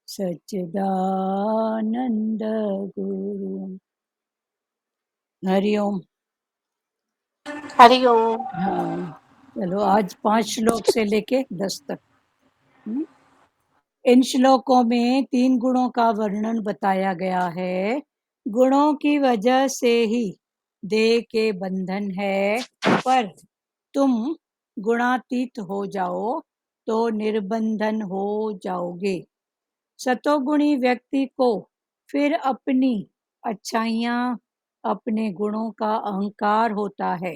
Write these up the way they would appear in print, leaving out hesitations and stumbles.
सच्चिदानंद गुरु। हरिओम। हरिओम। हाँ, चलो आज 5 श्लोक से लेके 10 तक। इन श्लोकों में 3 गुणों का वर्णन बताया गया है। गुणों की वजह से ही देह के बंधन है, पर तुम गुणातीत हो जाओ तो निर्बंधन हो जाओगे। सतोगुणी व्यक्ति को फिर अपनी अच्छाइयाँ, अपने गुणों का अहंकार होता है।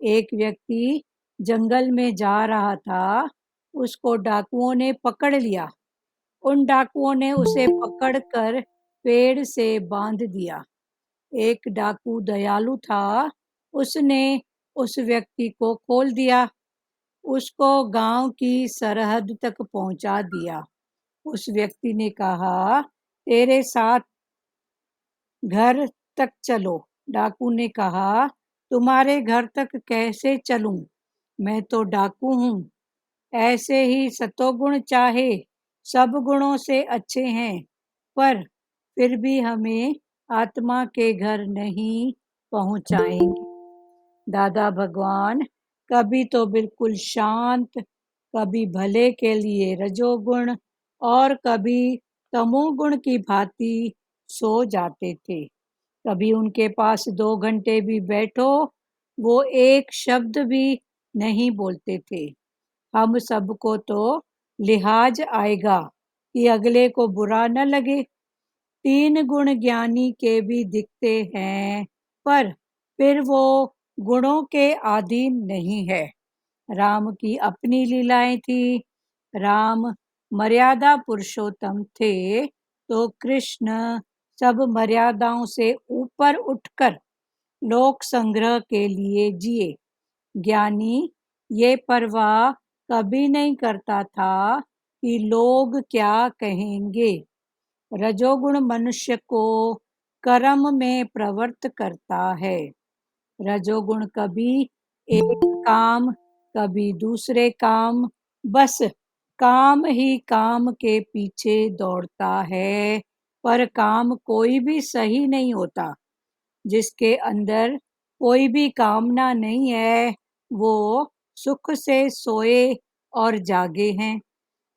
एक व्यक्ति जंगल में जा रहा था, उसको डाकुओं ने पकड़ लिया। उन डाकुओं ने उसे पकड़कर पेड़ से बांध दिया। एक डाकू दयालु था, उसने उस व्यक्ति को खोल दिया, उसको गांव की सरहद तक पहुंचा दिया। उस व्यक्ति ने कहा, तेरे साथ घर तक चलो। डाकू ने कहा, तुम्हारे घर तक कैसे चलूं? मैं तो डाकू हूँ। ऐसे ही सतोगुण चाहे सब गुणों से अच्छे हैं, पर फिर भी हमें आत्मा के घर नहीं पहुंचाएंगे। दादा भगवान कभी तो बिल्कुल शांत, कभी भले के लिए रजोगुण और कभी तमोगुण की भांति सो जाते थे। कभी उनके पास 2 घंटे भी बैठो, वो एक शब्द भी नहीं बोलते थे। हम सबको तो लिहाज आएगा कि अगले को बुरा न लगे। 3 गुण ज्ञानी के भी दिखते हैं, पर फिर वो गुणों के अधीन नहीं है। राम की अपनी लीलाएं थी। राम मर्यादा पुरुषोत्तम थे, तो कृष्ण सब मर्यादाओं से ऊपर उठकर लोक संग्रह के लिए जिए। ज्ञानी ये परवाह कभी नहीं करता था कि लोग क्या कहेंगे। रजोगुण मनुष्य को कर्म में प्रवृत्त करता है। रजोगुण कभी एक काम, कभी दूसरे काम, बस काम ही काम के पीछे दौड़ता है, पर काम कोई भी सही नहीं होता। जिसके अंदर कोई भी कामना नहीं है, वो सुख से सोए और जागे हैं।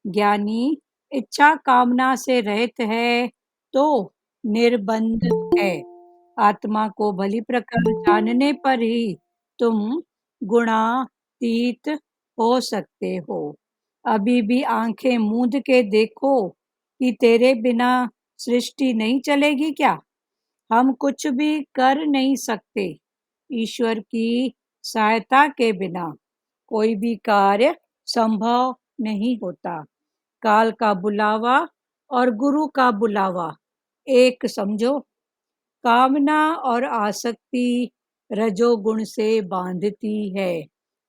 ज्ञानी इच्छा कामना से रहित है, तो निर्बंध है। आत्मा को भली प्रकार जानने पर ही तुम गुणातीत हो सकते हो। अभी भी आंखें मूंद के देखो कि तेरे बिना सृष्टि नहीं चलेगी क्या? हम कुछ भी कर नहीं सकते। ईश्वर की सहायता के बिना कोई भी कार्य संभव नहीं होता। काल का बुलावा और गुरु का बुलावा एक समझो। कामना और आसक्ति रजोगुण से बांधती है।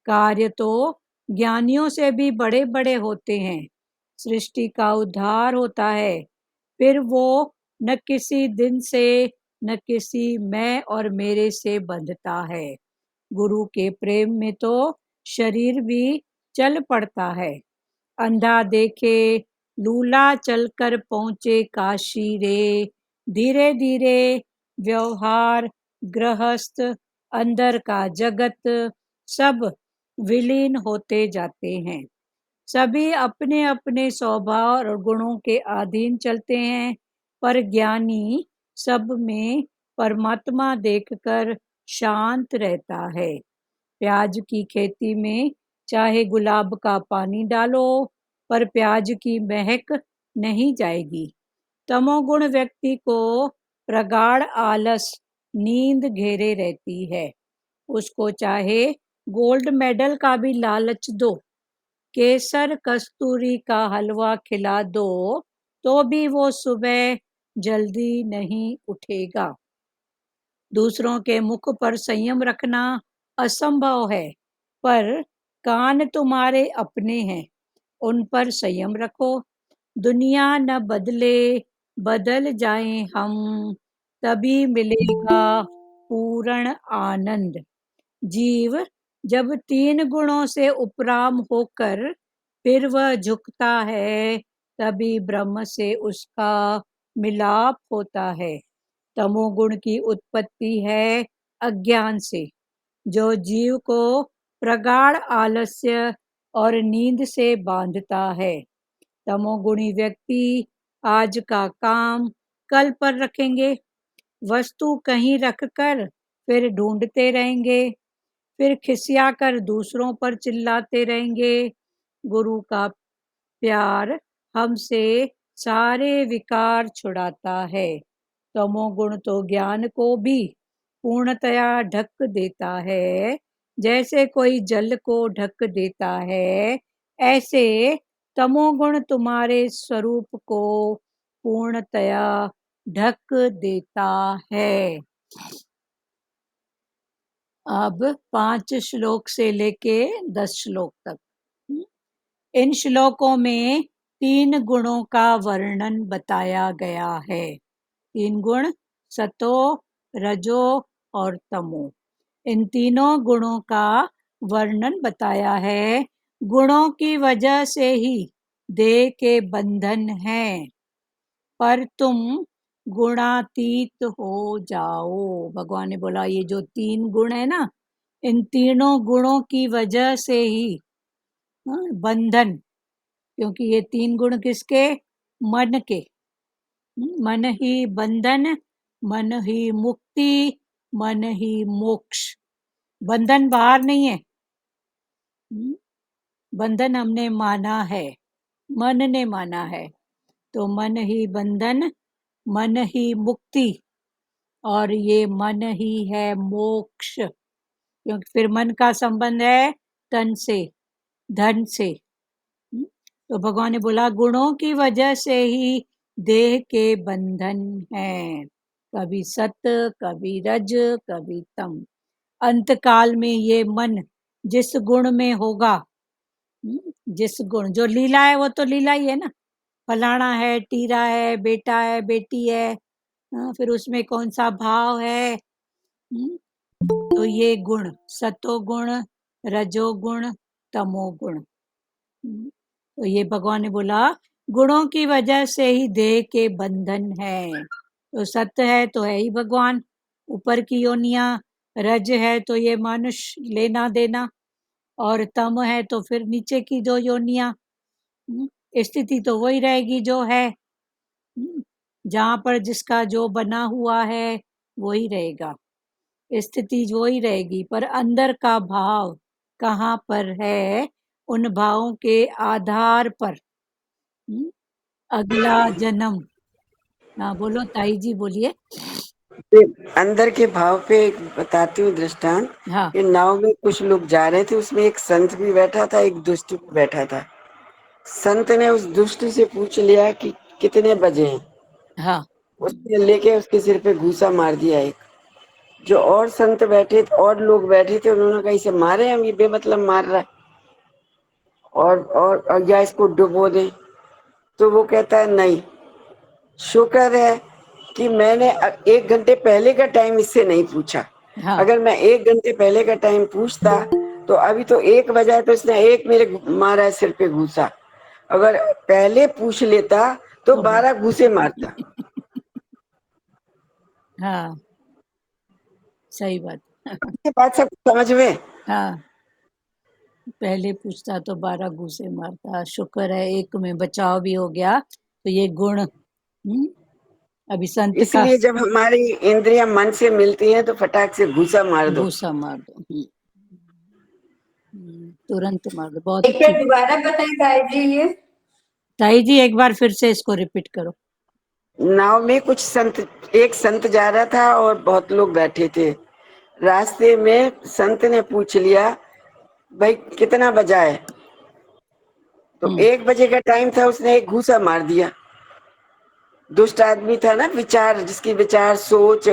कार्य तो ज्ञानियों से भी बड़े बड़े होते हैं। सृष्टि का उद्धार होता है, फिर वो न किसी दिन से, न किसी मैं और मेरे से बंधता है। गुरु के प्रेम में तो शरीर भी चल पड़ता है। अंधा देखे लूला चलकर पहुँचे काशी रे। धीरे धीरे व्यवहार, गृहस्थ, अंदर का जगत सब विलीन होते जाते हैं। सभी अपने अपने स्वभाव और गुणों के अधीन चलते हैं, पर ज्ञानी सब में परमात्मा देखकर शांत रहता है। प्याज की खेती में चाहे गुलाब का पानी डालो, पर प्याज की महक नहीं जाएगी। तमोगुण व्यक्ति को प्रगाढ़ आलस, नींद घेरे रहती है। उसको चाहे गोल्ड मेडल का भी लालच दो, केसर कस्तूरी का हलवा खिला दो, तो भी वो सुबह जल्दी नहीं उठेगा। दूसरों के मुख पर संयम रखना असंभव है, पर कान तुम्हारे अपने हैं, उन पर संयम रखो। दुनिया न बदले, बदल जाएं हम, तभी मिलेगा पूर्ण आनंद। जीव जब 3 गुणों से उपराम होकर फिर वह झुकता है, तभी ब्रह्म से उसका मिलाप होता है। तमोगुण की उत्पत्ति है अज्ञान से, जो जीव को प्रगाढ़ आलस्य और नींद से बांधता है। तमोगुणी व्यक्ति आज का काम कल पर रखेंगे, वस्तु कहीं रखकर फिर ढूंढते रहेंगे, फिर खिसिया कर दूसरों पर चिल्लाते रहेंगे। गुरु का प्यार हमसे सारे विकार छुड़ाता है। तमोगुण तो ज्ञान को भी पूर्णतया ढक देता है। जैसे कोई जल को ढक देता है, ऐसे तमोगुण तुम्हारे स्वरूप को पूर्णतया ढक देता है। अब 5 श्लोक से लेके 10 श्लोक तक। इन श्लोकों में 3 गुणों का वर्णन बताया गया है। 3 गुण, सतो, रजो और तमो। इन तीनों गुणों का वर्णन बताया है। गुणों की वजह से ही देह के बंधन हैं, पर तुम गुणातीत हो जाओ। भगवान ने बोला ये जो 3 गुण है ना, इन तीनों गुणों की वजह से ही बंधन, क्योंकि ये 3 गुण किसके? मन के। मन ही बंधन, मन ही मुक्ति, मन ही मोक्ष। बंधन बाहर नहीं है, बंधन हमने माना है, मन ने माना है। तो मन ही बंधन, मन ही मुक्ति, और ये मन ही है मोक्ष। क्योंकि फिर मन का संबंध है तन से, धन से। तो भगवान ने बोला गुणों की वजह से ही देह के बंधन हैं। कभी सत्य, कभी रज, कभी तम। अंत काल में ये मन जिस गुण में होगा, जिस गुण, जो लीला है वो तो लीला ही है ना। फलाना है, टीरा है, बेटा है, बेटी है, फिर उसमें कौन सा भाव है। तो ये गुण, सतोगुण, रजोगुण, तमोगुण। तो ये भगवान ने बोला गुणों की वजह से ही देह के बंधन है। तो सत्य है तो है ही भगवान, ऊपर की योनिया। रज है तो ये मनुष्य लेना देना, और तम है तो फिर नीचे की दो योनिया। स्थिति तो वही रहेगी जो है, जहाँ पर जिसका जो बना हुआ है वही रहेगा, स्थिति वही रहेगी। पर अंदर का भाव कहाँ पर है, उन भावों के आधार पर अगला जन्म। हाँ बोलो ताई जी, बोलिए। अंदर के भाव पे एक बताती हूँ दृष्टांत। हाँ ये नाव में कुछ लोग जा रहे थे, उसमें एक संत भी बैठा था, एक दुष्ट भी बैठा था। संत ने उस दुष्ट से पूछ लिया कि कितने बजे हैं। हाँ उसने लेके उसके सिर पे घूसा मार दिया एक। जो और संत बैठे थे, और लोग बैठे थे, उन्होंने कहा इसे मारे हम, ये बेमतलब मार रहा है, और या इसको डुबो दें। तो वो कहता है नहीं, शुक्र है कि मैंने 1 घंटे पहले का टाइम इससे नहीं पूछा। हाँ अगर मैं 1 घंटे पहले का टाइम पूछता तो अभी तो 1 बजा है, तो इसने एक मेरे मारा है सिर पे घूसा। अगर पहले पूछ लेता तो तो 12 घूसे मारता। हाँ सही बात। ये बात सब समझ में। हाँ, पहले पूछता तो 12 घूसे मारता। शुक्र है एक में बचाव भी हो गया। तो ये गुण, अभी संत का इसलिए जब हमारी इंद्रियां मन से मिलती हैं तो फटाक से घूसा मार दो। घूसा मार दो। तुरंत मार दो। बहुत एक बार अच्छी। दोबारा बताएं ताई जी ये। ताई जी एक बार फिर से इसको रिपीट करो। नाव में कुछ संत, एक संत जा रहा था और बहुत लोग बैठे थे। रास्ते में संत ने पूछ लिया भाई कितना बजा है। तो 1 बजे का टाइम था, उसने एक घूसा मार दिया। दुष्ट आदमी था ना, विचार, जिसकी विचार सोच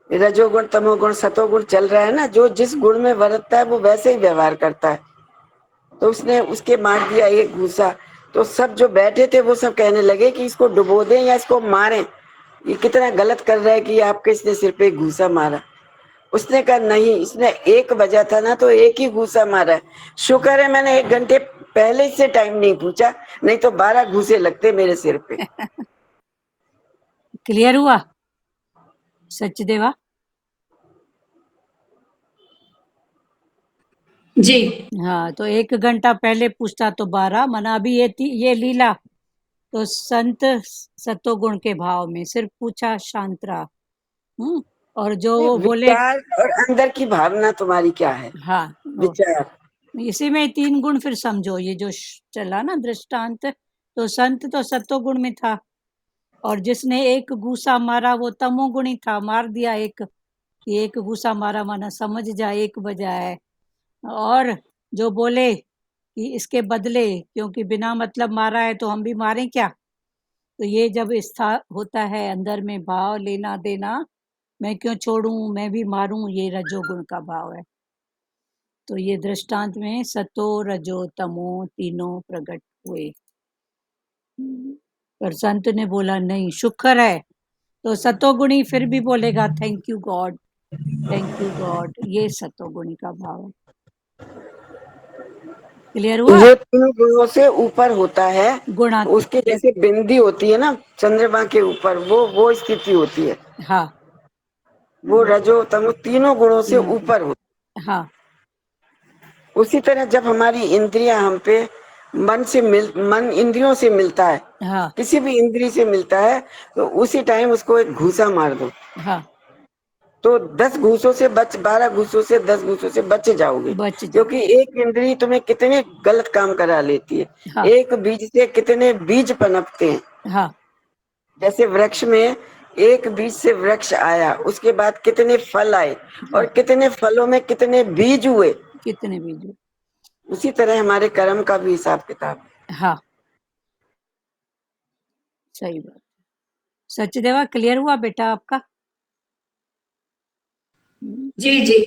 रजोगुण तमोगुण सतोगुण चल रहा है ना, जो जिस गुण में बरतता है वो वैसे ही व्यवहार करता है। तो उसने उसके मार दिया एक घूसा। तो सब जो बैठे थे वो सब कहने लगे कि इसको डुबो दें या इसको मारें, ये कितना गलत कर रहा है कि आपके इसने सिर पे घूसा मारा। उसने कहा नहीं, इसने 1 बजा था ना तो एक ही घूसा मारा है। शुक्र है मैंने 1 घंटे पहले से टाइम नहीं पूछा, नहीं तो 12 घूसे लगते मेरे सिर पे। क्लियर हुआ सचदेवा? जी। हाँ, तो 1 घंटा पहले पूछता तो 12, माना अभी ये लीला तो संत सत्वगुण के भाव में सिर्फ पूछा, शांत रहा। और जो वो बोले, विचार और अंदर की भावना तुम्हारी क्या है? हाँ, विचार। इसी में 3 गुण फिर समझो, ये जो चला ना दृष्टांत, तो संत तो सत्वगुण में था, और जिसने एक घूसा मारा वो तमोगुणी था, मार दिया एक घूसा मारा, माना समझ जाए 1 बजा है। और जो बोले कि इसके बदले, क्योंकि बिना मतलब मारा है तो हम भी मारें क्या, तो ये जब होता है अंदर में भाव लेना देना, मैं क्यों छोड़ूं, मैं भी मारूं, ये रजोगुण का भाव है। तो ये दृष्टांत में सतो रजो तमो तीनों प्रकट हुए। पर संत ने बोला नहीं, शुक्र है, तो सतोगुणी फिर भी बोलेगा thank you God, thank you God, ये सतोगुणी का भाव है। क्लियर हुआ? जो तीनों गुणों से ऊपर होता है, गुणातीत। उसके जैसे बिंदी होती है ना चंद्रमा के ऊपर, वो स्थिति होती है। हाँ, वो रजो तमो तीनों गुणों से ऊपर होती हाँ, है। उसी तरह जब हमारी इंद्रियां हम पे मन इंद्रियों से मिलता है, हाँ, किसी भी इंद्री से मिलता है, तो उसी टाइम उसको एक घूसा मार दो, हाँ, तो 10 घूसों से 12 घूसों से 10 घूसों से बच जाओगे। बच जाओ। क्योंकि एक इंद्री तुम्हें कितने गलत काम करा लेती है। हाँ, एक बीज से कितने बीज पनपते हैं। हाँ, जैसे वृक्ष में एक बीज से वृक्ष आया, उसके बाद कितने फल आए, और हाँ, कितने फलों में कितने बीज हुए। कितने बीजू। उसी तरह हमारे कर्म का भी हिसाब किताब है। हाँ, सही बात। सचदेवा क्लियर हुआ बेटा आपका? जी। जी।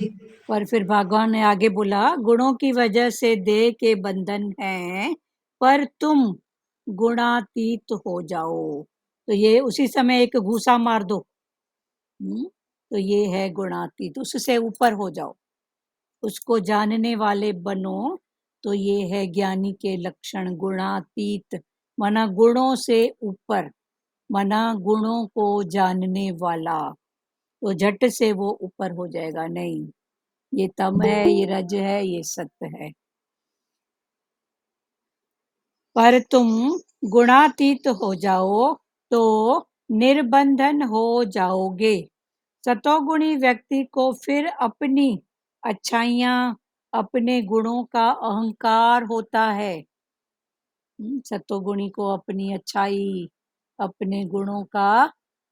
पर फिर भगवान ने आगे बोला, गुणों की वजह से देह के बंधन है, पर तुम गुणातीत हो जाओ। तो ये उसी समय एक घूसा मार दो। तो ये है गुणातीत, उससे ऊपर हो जाओ, उसको जानने वाले बनो। तो ये है ज्ञानी के लक्षण, गुणातीत माना गुणों से ऊपर, माना गुणों को जानने वाला। तो झट से वो ऊपर हो जाएगा, नहीं ये तम है, ये रज है, ये सत्य है। पर तुम गुणातीत हो जाओ तो निर्बंधन हो जाओगे। सतोगुणी व्यक्ति को फिर अपनी अच्छाइयां, अपने गुणों का अहंकार होता है। सतोगुणी को अपनी अच्छाई, अपने गुणों का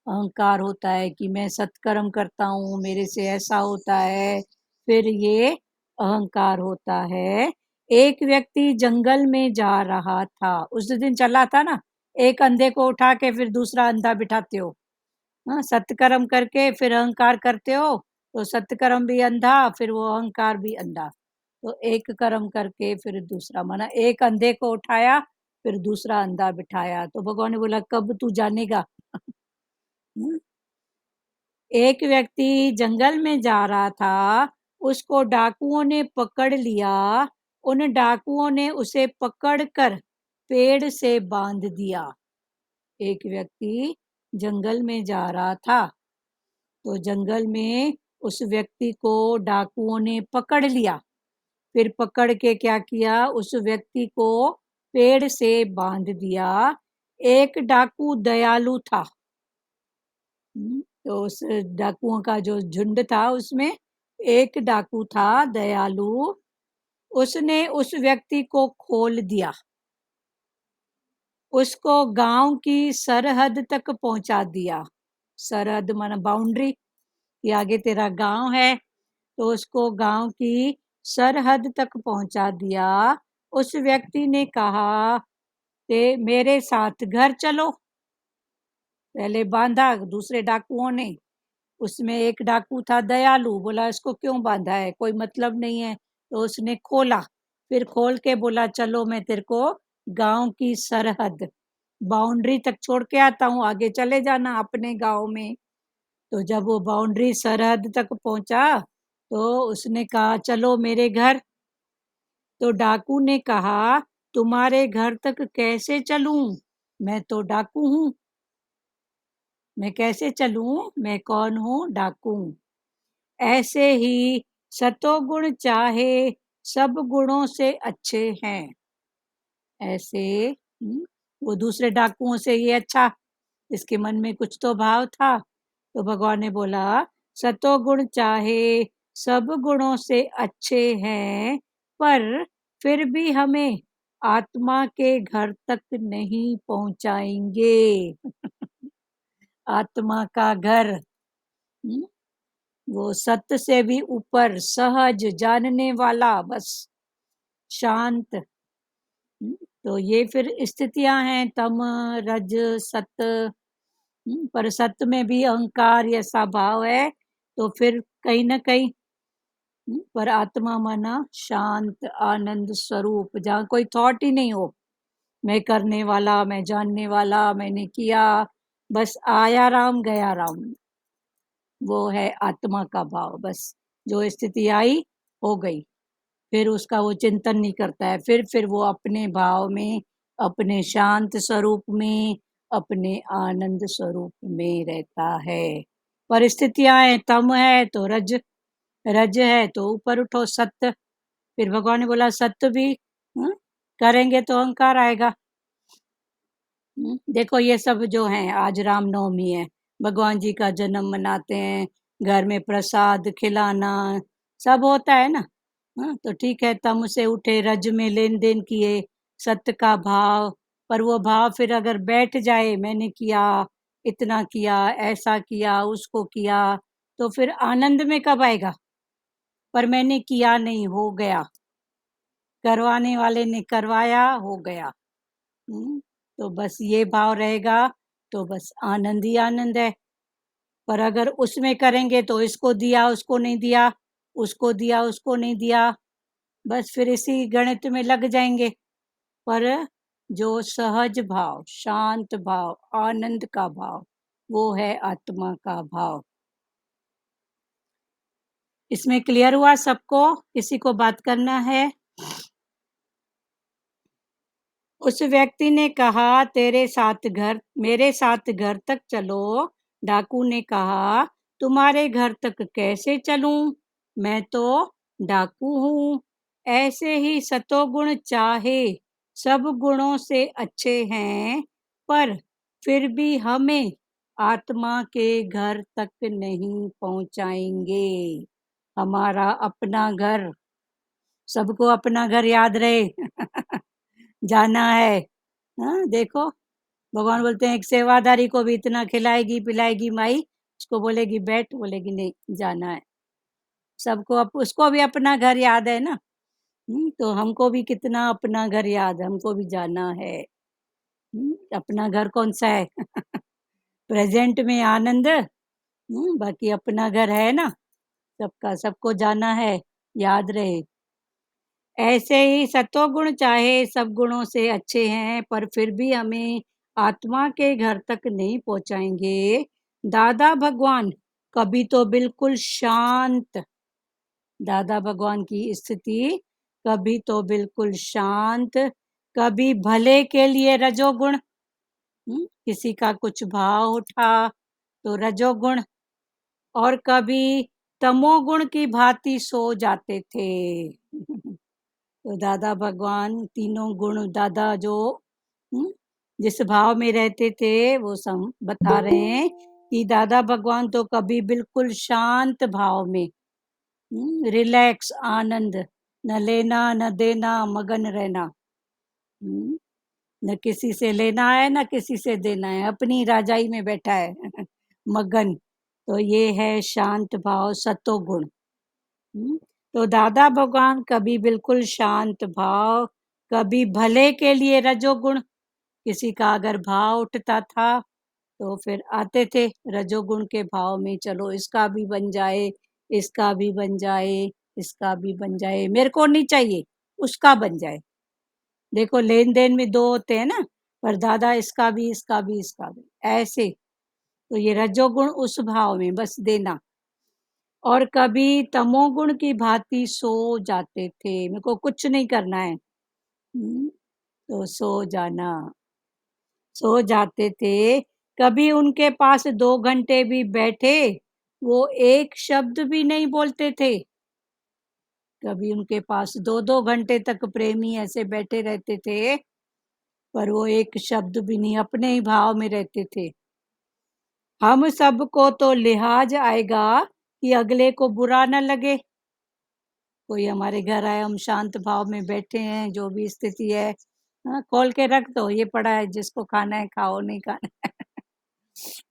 अहंकार होता है कि मैं सत्कर्म करता हूँ, मेरे से ऐसा होता है, फिर ये अहंकार होता है। एक व्यक्ति जंगल में जा रहा था, उस दिन चला था ना, एक अंधे को उठा के फिर दूसरा अंधा बिठाते हो। हाँ, सत्कर्म करके फिर अहंकार करते हो, तो सत्कर्म भी अंधा, फिर वो अहंकार भी अंधा। तो एक कर्म करके फिर दूसरा, माना एक अंधे को उठाया फिर दूसरा अंधा बिठाया, तो भगवान ने बोला कब तू जानेगा। एक व्यक्ति जंगल में जा रहा था, उसको डाकुओं ने पकड़ लिया। उन डाकुओं ने उसे पकड़कर पेड़ से बांध दिया। एक व्यक्ति जंगल में जा रहा था, तो जंगल में उस व्यक्ति को डाकुओं ने पकड़ लिया, फिर पकड़ के क्या किया, उस व्यक्ति को पेड़ से बांध दिया। एक डाकू दयालु था। तो उस डाकुओं का जो झुंड था उसमें एक डाकू था दयालु, उसने उस व्यक्ति को खोल दिया, उसको गांव की सरहद तक पहुंचा दिया। सरहद माना बाउंड्री, कि आगे तेरा गांव है, तो उसको गांव की सरहद तक पहुंचा दिया। उस व्यक्ति ने कहा कि मेरे साथ घर चलो। पहले बांधा दूसरे डाकुओं ने, उसमें एक डाकू था दयालु, बोला इसको क्यों बांधा है, कोई मतलब नहीं है, तो उसने खोला, फिर खोल के बोला चलो मैं तेरे को गांव की सरहद बाउंड्री तक छोड़ के आता हूँ, आगे चले जाना अपने गांव में। तो जब वो बाउंड्री सरहद तक पहुंचा, तो उसने कहा चलो मेरे घर। तो डाकू ने कहा तुम्हारे घर तक कैसे चलूं, मैं तो डाकू हूं। मैं कैसे चलूं, मैं कौन हूं, डाकू। ऐसे ही सतोगुण चाहे सब गुणों से अच्छे हैं। ऐसे वो दूसरे डाकुओं से ये अच्छा, इसके मन में कुछ तो भाव था। तो भगवान ने बोला सतोगुण चाहे सब गुणों से अच्छे हैं, पर फिर भी हमें आत्मा के घर तक नहीं पहुंचाएंगे। आत्मा का घर, वो सत्य से भी ऊपर, सहज, जानने वाला, बस शांत। तो ये फिर स्थितियां हैं, तम, रज, सत्य। पर सत्य में भी अहंकार ऐसा भाव है, तो फिर कहीं ना कहीं पर आत्मा माना शांत आनंद स्वरूप, जहाँ कोई थॉट ही नहीं हो, मैं करने वाला, मैं जानने वाला, मैंने किया, बस आया राम गया राम। वो है आत्मा का भाव। बस जो स्थिति आई हो गई, फिर उसका वो चिंतन नहीं करता है। फिर वो अपने भाव में, अपने शांत स्वरूप में, अपने आनंद स्वरूप में रहता है। परिस्थितियां हैं, तम है तो रज, रज है तो ऊपर उठो सत्य। फिर भगवान ने बोला सत्य भी करेंगे तो अहंकार आएगा। देखो ये सब जो है, आज रामनवमी है, भगवान जी का जन्म मनाते हैं, घर में प्रसाद खिलाना सब होता है ना। तो ठीक है, तम से उठे, रज में लेन देन किए, सत्य का भाव। पर वो भाव फिर अगर बैठ जाए, मैंने किया, इतना किया, ऐसा किया, उसको किया, तो फिर आनंद में कब आएगा। पर मैंने किया नहीं, हो गया, करवाने वाले ने करवाया, हो गया। तो बस ये भाव रहेगा, तो बस आनंद ही आनंद है। पर अगर उसमें करेंगे तो इसको दिया, उसको नहीं दिया, उसको दिया, उसको नहीं दिया, बस फिर इसी गणित में लग जाएंगे। पर जो सहज भाव, शांत भाव, आनंद का भाव, वो है आत्मा का भाव। इसमें क्लियर हुआ सबको? किसी को बात करना है? उस व्यक्ति ने कहा तेरे साथ घर, मेरे साथ घर तक चलो। डाकू ने कहा तुम्हारे घर तक कैसे चलूं, मैं तो डाकू हूँ। ऐसे ही सतोगुण चाहे सब गुणों से अच्छे हैं, पर फिर भी हमें आत्मा के घर तक नहीं पहुंचाएंगे। हमारा अपना घर, सबको अपना घर याद रहे। जाना है। हाँ देखो, भगवान बोलते हैं एक सेवादारी को भी इतना खिलाएगी पिलाएगी माई, उसको बोलेगी बैठ, बोलेगी नहीं जाना है। सबको उसको भी अपना घर याद है ना। तो हमको भी कितना अपना घर याद है, हमको भी जाना है। अपना घर कौन सा है? प्रेजेंट में आनंद। बाकी अपना घर है ना, सबका, सबको जाना है, याद रहे। ऐसे ही सतोगुण चाहे सब गुणों से अच्छे हैं, पर फिर भी हमें आत्मा के घर तक नहीं पहुंचाएंगे। दादा भगवान कभी तो बिल्कुल शांत, दादा भगवान की स्थिति कभी तो बिल्कुल शांत, कभी भले के लिए रजोगुण, किसी का कुछ भाव उठा तो रजोगुण, और कभी तमोगुण की भांति सो जाते थे। तो दादा भगवान तीनों गुण, दादा जो जिस भाव में रहते थे, वो सब बता रहे हैं कि दादा भगवान तो कभी बिल्कुल शांत भाव में, रिलैक्स, आनंद, न लेना न देना, मगन रहना। न किसी से लेना है न किसी से देना है, अपनी राजाई में बैठा है। मगन। तो ये है शांत भाव, सतोगुण। तो दादा भगवान कभी बिल्कुल शांत भाव, कभी भले के लिए रजोगुण, किसी का अगर भाव उठता था तो फिर आते थे रजोगुण के भाव में, चलो इसका भी बन जाए, इसका भी बन जाए, इसका भी बन जाए, मेरे को नहीं चाहिए, उसका बन जाए। देखो लेन देन में दो होते हैं ना, पर दादा इसका भी, इसका भी, इसका भी, ऐसे। तो ये रजोगुण उस भाव में बस देना। और कभी तमोगुण की भांति सो जाते थे, मेरे को कुछ नहीं करना है। तो सो जाते थे। कभी उनके पास 2 घंटे भी बैठे, वो एक शब्द भी नहीं बोलते थे। कभी उनके पास 2-2 घंटे तक प्रेमी ऐसे बैठे रहते थे, पर वो एक शब्द भी नहीं, अपने ही भाव में रहते थे। हम सबको तो लिहाज आएगा कि अगले को बुरा न लगे। कोई हमारे घर आए, हम शांत भाव में बैठे हैं, जो भी स्थिति है, हाँ, खोल के रख दो, ये पड़ा है, जिसको खाना है खाओ, नहीं खाना है।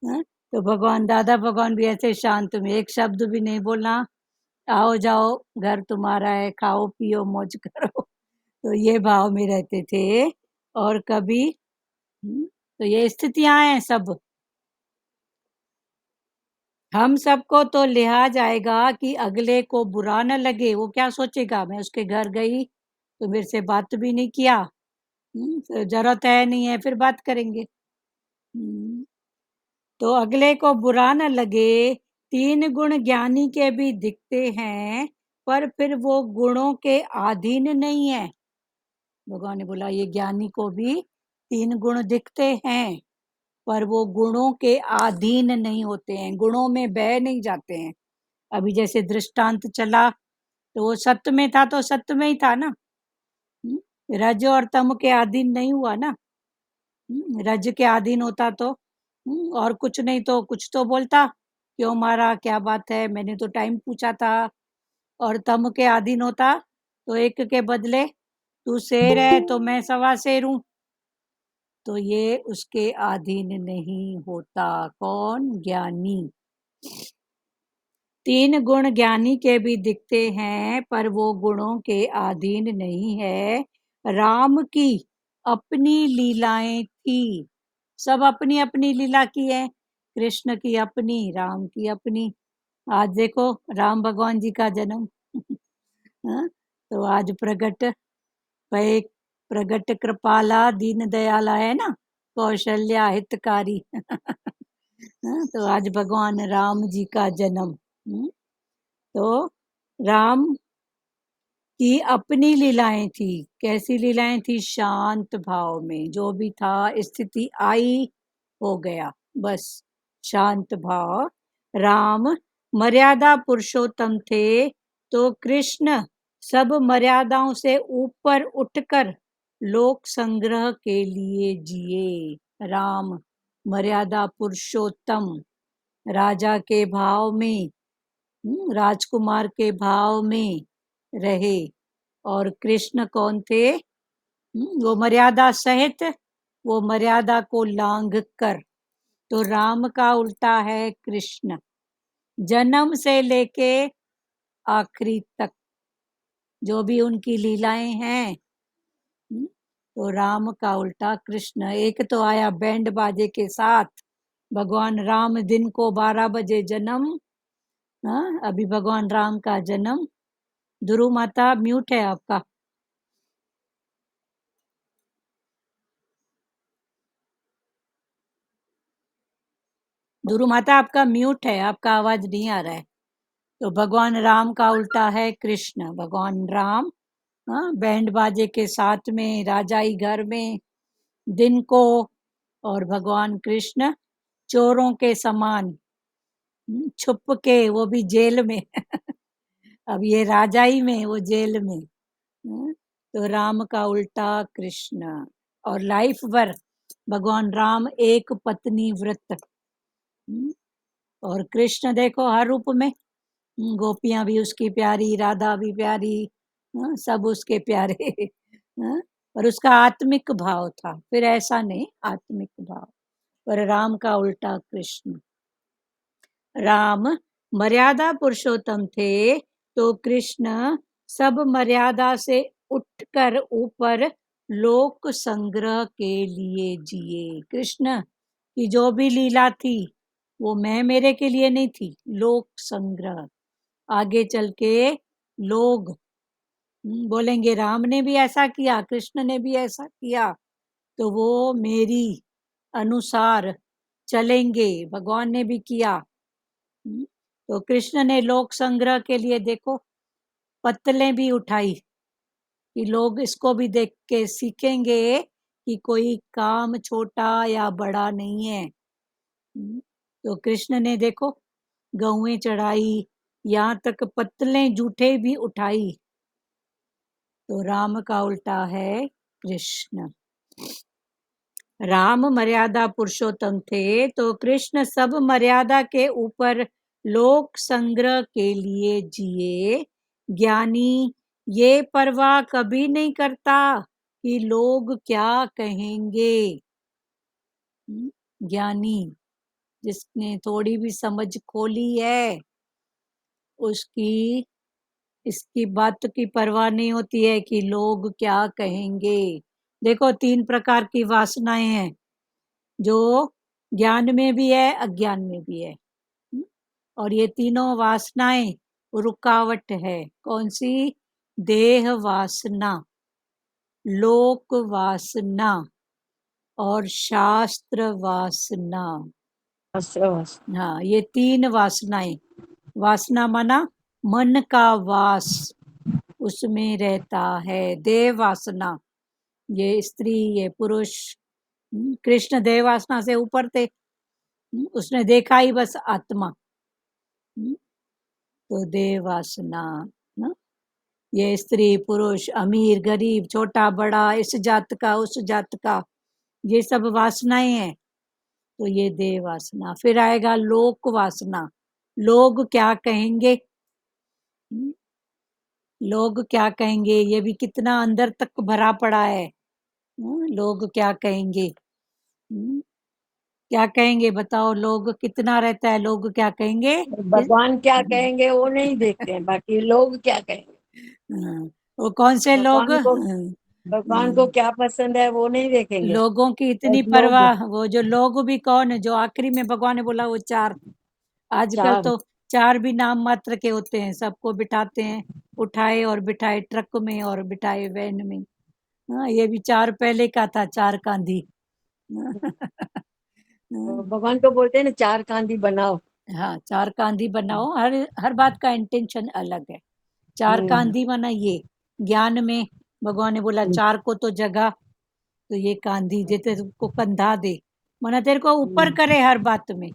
हाँ, तो भगवान, दादा भगवान भी ऐसे शांत में एक शब्द भी नहीं बोलना, आओ जाओ, घर तुम्हारा है, खाओ पियो मौज करो। तो ये भाव में रहते थे। और कभी तो ये स्थितियां हैं सब। हम सबको तो लिहाज आएगा कि अगले को बुरा न लगे, वो क्या सोचेगा, मैं उसके घर गई तो मेरे से बात भी नहीं किया, तो जरूरत है नहीं है, फिर बात करेंगे। तो अगले को बुरा न लगे। 3 गुण ज्ञानी के भी दिखते हैं, पर फिर वो गुणों के अधीन नहीं है। भगवान ने बोला ये ज्ञानी को भी 3 गुण दिखते हैं, पर वो गुणों के अधीन नहीं होते हैं, गुणों में बह नहीं जाते हैं। अभी जैसे दृष्टांत चला, तो वो सत्य में था तो सत्य में ही था ना। रज और तम के अधीन नहीं हुआ ना। रज के अधीन होता तो और कुछ नहीं तो कुछ तो बोलता, क्यों मारा, क्या बात है, मैंने तो टाइम पूछा था। और तम के अधीन होता तो एक के बदले तू शेर है तो मैं 1.25 शेर हूं, तो ये उसके अधीन नहीं होता। कौन? ज्ञानी। 3 गुण ज्ञानी के भी दिखते हैं, पर वो गुणों के अधीन नहीं है। राम की अपनी लीलाएं थी, सब अपनी अपनी लीला की है। कृष्ण की अपनी, राम की अपनी। आज देखो राम भगवान जी का जन्म। हाँ, तो आज प्रगट भय, प्रगट कृपाला दीन दयाला है ना, कौशल्या हितकारी। हाँ, तो आज भगवान राम जी का जन्म। तो राम की अपनी लीलाएं थी। कैसी लीलाएं थी? शांत भाव में, जो भी था स्थिति आई हो गया, बस शांत भाव। राम मर्यादा पुरुषोत्तम थे, तो कृष्ण सब मर्यादाओं से ऊपर उठकर लोक संग्रह के लिए जिए। राम मर्यादा पुरुषोत्तम, राजा के भाव में, राजकुमार के भाव में रहे। और कृष्ण कौन थे? वो मर्यादा सहित, वो मर्यादा को लांघ कर। तो राम का उल्टा है कृष्ण, जन्म से लेके आखिरी तक जो भी उनकी लीलाएं हैं। तो राम का उल्टा कृष्ण। एक तो आया बैंड बाजे के साथ, भगवान राम दिन को 12 बजे जन्म। हाँ, अभी भगवान राम का जन्म। ध्रुव माता म्यूट है आपका। ध्रुव माता आपका म्यूट है, आपका आवाज नहीं आ रहा है। तो भगवान राम का उल्टा है कृष्ण। भगवान राम, हाँ, बैंड बाजे के साथ में राजाई घर में दिन को, और भगवान कृष्ण चोरों के समान छुप के, वो भी जेल में। अब ये राजाई में, वो जेल में। तो राम का उल्टा कृष्ण। और लाइफ भर भगवान राम एक पत्नी व्रत। और कृष्ण देखो हर रूप में, गोपियां भी उसकी प्यारी, राधा भी प्यारी, सब उसके प्यारे। हाँ, और उसका आत्मिक भाव था, फिर ऐसा नहीं, आत्मिक भाव। पर राम का उल्टा कृष्ण। राम मर्यादा पुरुषोत्तम थे, तो कृष्ण सब मर्यादा से उठकर ऊपर लोक संग्रह के लिए जिए। कृष्ण की जो भी लीला थी, वो मैं मेरे के लिए नहीं थी, लोक संग्रह। आगे चल के लोग बोलेंगे राम ने भी ऐसा किया, कृष्ण ने भी ऐसा किया, तो वो मेरी अनुसार चलेंगे, भगवान ने भी किया। तो कृष्ण ने लोक संग्रह के लिए देखो पत्तलें भी उठाई, कि लोग इसको भी देख के सीखेंगे कि कोई काम छोटा या बड़ा नहीं है। तो कृष्ण ने देखो गौएं चढ़ाई, यहाँ तक पतले जूठे भी उठाई। तो राम का उल्टा है कृष्ण। राम मर्यादा पुरुषोत्तम थे, तो कृष्ण सब मर्यादा के ऊपर लोक संग्रह के लिए जिए। ज्ञानी ये परवाह कभी नहीं करता कि लोग क्या कहेंगे। ज्ञानी जिसने थोड़ी भी समझ खोली है, उसकी इसकी बात की परवाह नहीं होती है कि लोग क्या कहेंगे। देखो 3 प्रकार की वासनाएं हैं, जो ज्ञान में भी है, अज्ञान में भी है। और ये तीनों वासनाएं रुकावट है। कौन सी? देह वासना, लोक वासना और शास्त्र वासना। हाँ, ये 3 वासनाएं। वासना माना मन का वास, उसमें रहता है। देव वासना, ये स्त्री, ये पुरुष। कृष्ण देव वासना से ऊपर थे। उसने देखा ही बस आत्मा। तो देव वासना, ये स्त्री पुरुष, अमीर गरीब, छोटा बड़ा, इस जात का उस जात का, ये सब वासनाएं हैं। तो ये देव वासना। फिर आएगा लोक वासना, लोग क्या कहेंगे। लोग क्या कहेंगे, ये भी कितना अंदर तक भरा पड़ा है। लोग क्या कहेंगे। क्या कहेंगे बताओ, लोग कितना रहता है, लोग क्या कहेंगे। भगवान क्या कहेंगे वो नहीं देखते हैं, बाकी लोग क्या कहेंगे। हाँ, वो कौन से लोग। भगवान को क्या पसंद है वो नहीं देखेंगे। लोगों की इतनी बस लोग परवाह। वो जो लोग भी कौन है, जो आखिरी में भगवान ने बोला वो 4। आजकल चार तो 4 भी नाम मात्र के होते हैं। सबको बिठाते हैं, उठाए और बिठाए ट्रक में और बिठाए वैन में। हाँ, ये भी 4 पहले का था, 4 कांधी। तो भगवान को बोलते हैं ना, चार कांधी बनाओ। हाँ, 4 कांधी बनाओ। हर हर बात का इंटेंशन अलग है। 4 कांधी माना ये ज्ञान में भगवान ने बोला 4 को तो जगा। तो ये कांधी जे तेरे को कंधा दे, माना तेरे को ऊपर करे हर बात में।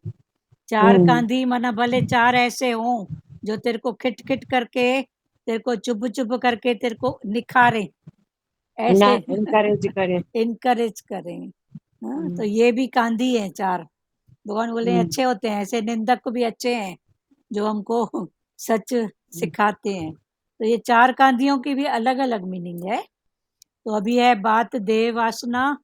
4 कांधी माना भले 4 ऐसे हों जो तेरे को खिट खिट करके, तेरे को चुभ चुभ करके तेरे को निखारे, ना ऐसे इनकरेज करें। इनकरेज करें। हाँ, तो ये भी कांधी है 4। भगवान बोले अच्छे होते हैं, ऐसे निंदक भी अच्छे हैं जो हमको सच सिखाते हैं। तो ये 4 कांधियों की भी अलग अलग मीनिंग है। तो अभी है बात देह वासना,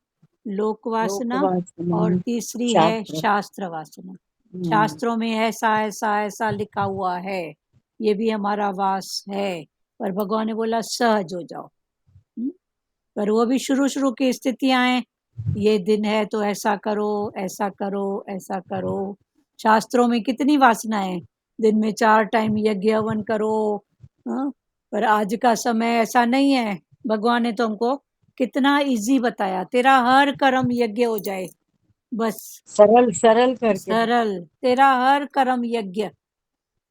लोक लोक वासना वासना, और तीसरी है शास्त्र। शास्त्र वासना। शास्त्रों में ऐसा ऐसा ऐसा लिखा हुआ है, ये भी हमारा वास है। पर भगवान ने बोला सहज हो जाओ। पर वो भी शुरू शुरू की स्थितियां हैं। ये दिन है तो ऐसा करो, ऐसा करो, ऐसा करो। शास्त्रों में कितनी वासनाएं, दिन में 4 टाइम यज्ञ हवन करो। हाँ? पर आज का समय ऐसा नहीं है। भगवान ने तो हमको कितना इजी बताया, तेरा हर कर्म यज्ञ हो जाए बस। सरल सरल करके सरल, तेरा हर कर्म यज्ञ।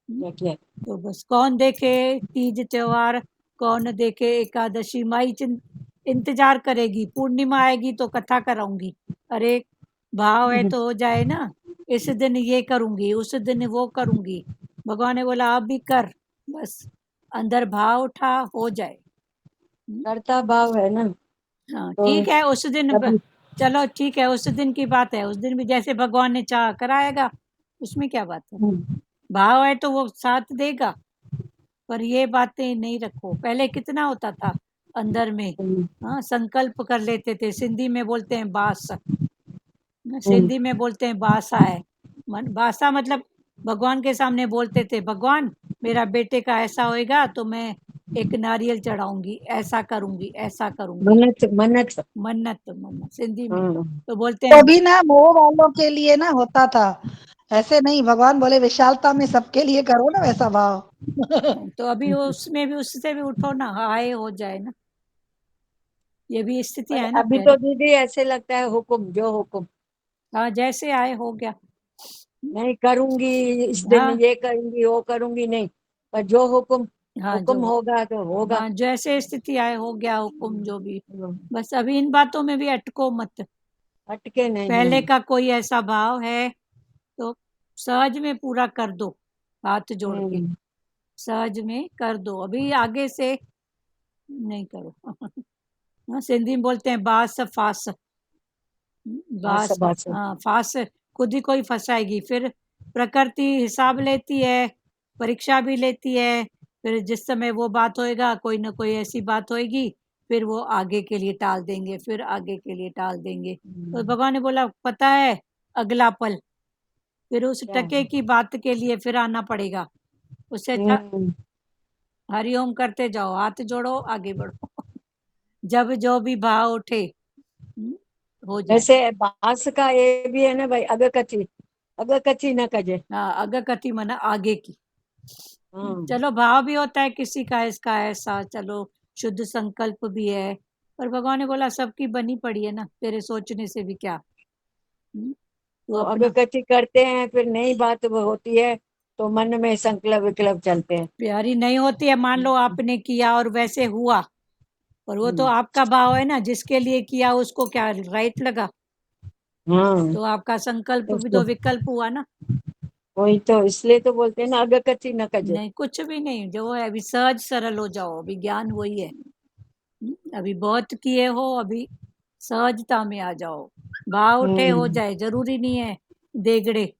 देखिए। तो बस कौन देखे तीज त्योहार, कौन देखे एकादशी। माई इंतजार करेगी, पूर्णिमा आएगी तो कथा कराऊंगी। अरे भाव है तो हो जाए ना। इस दिन ये करूंगी, उस दिन वो करूंगी। भगवान ने बोला आप भी कर, बस अंदर भाव उठा हो जाए। करता भाव है ना, हाँ तो ठीक है, उस दिन कभी चलो ठीक है, उस दिन की बात है। उस दिन भी जैसे भगवान ने चाह कराएगा, उसमें क्या बात है। भाव है तो वो साथ देगा। पर ये बातें नहीं रखो। पहले कितना होता था अंदर में। हाँ, संकल्प कर लेते थे। सिंधी में बोलते हैं बास, सिंधी में बोलते हैं बासा है। बासा मतलब भगवान के सामने बोलते थे, भगवान मेरा बेटे का ऐसा होएगा तो मैं एक नारियल चढ़ाऊंगी, ऐसा करूंगी, ऐसा करूंगी। मन्नत मन्नत। मन्नत, मन्नत सिंधी में हाँ। तो बोलते तो हैं। भी ना मोह वालों के लिए ना होता था, ऐसे नहीं। भगवान बोले विशालता में सबके लिए करो ना वैसा भाव। तो अभी उसमें भी उससे भी उठो ना, हाय हो जाए ना। ये भी स्थितियां पर है ना अभी तो प्यारी। दीदी ऐसे लगता है हुक्म जो हुक्म, हाँ, जैसे आए हो गया। नहीं करूंगी, इस दिन हाँ, ये करूंगी वो करूंगी नहीं, पर जो हुक्म हाँ हुक्म जो होगा तो होगा। हाँ जैसे स्थिति आए हो गया हुक्म जो भी। बस अभी इन बातों में भी अटको मत। अटके नहीं पहले हैं। का कोई ऐसा भाव है तो सहज में पूरा कर दो, हाथ जोड़ के सहज में कर दो, अभी आगे से नहीं करो। हाँ, सिंधी में बोलते हैं बास फास। बस बास बस। हाँ फास खुद ही कोई फंसाएगी, फिर प्रकृति हिसाब लेती है, परीक्षा भी लेती है, फिर जिस समय वो बात होएगा कोई ना कोई ऐसी बात होएगी, फिर वो आगे के लिए टाल देंगे, फिर आगे के लिए टाल देंगे। तो भगवान ने बोला पता है अगला पल, फिर उस क्या? टके की बात के लिए फिर आना पड़ेगा। उससे अच्छा हम्म, हरिओम करते जाओ, हाथ जोड़ो आगे बढ़ो। जब जो भी भाव उठे हो जाए। वैसे बांस का ये भी है ना भाई, अगर कच्ची न कजे। हाँ अगकथी मना आगे की। हाँ। चलो भाव भी होता है किसी का इसका ऐसा, चलो शुद्ध संकल्प भी है, पर भगवान ने बोला सबकी बनी पड़ी है ना, तेरे सोचने से भी क्या। तू तो अगर अपना कच्ची करते हैं फिर नई बात वो होती है, तो मन में संकल्प विकल्प चलते हैं। प्यारी नहीं होती है, मान लो आपने किया और वैसे हुआ, पर वो तो हम्म, आपका भाव है ना, जिसके लिए किया उसको क्या राइट लगा, हाँ। तो आपका संकल्प भी उसको तो विकल्प हुआ ना। वही तो, इसलिए तो बोलते हैं ना, अगर कच्ची न कजे। नहीं कुछ भी नहीं, जो है अभी सहज सरल हो जाओ, अभी ज्ञान वही है। अभी बहुत किए हो, अभी सहजता में आ जाओ, भाव उठे हो हम्म, जाए, जरूरी नहीं है देगड़े।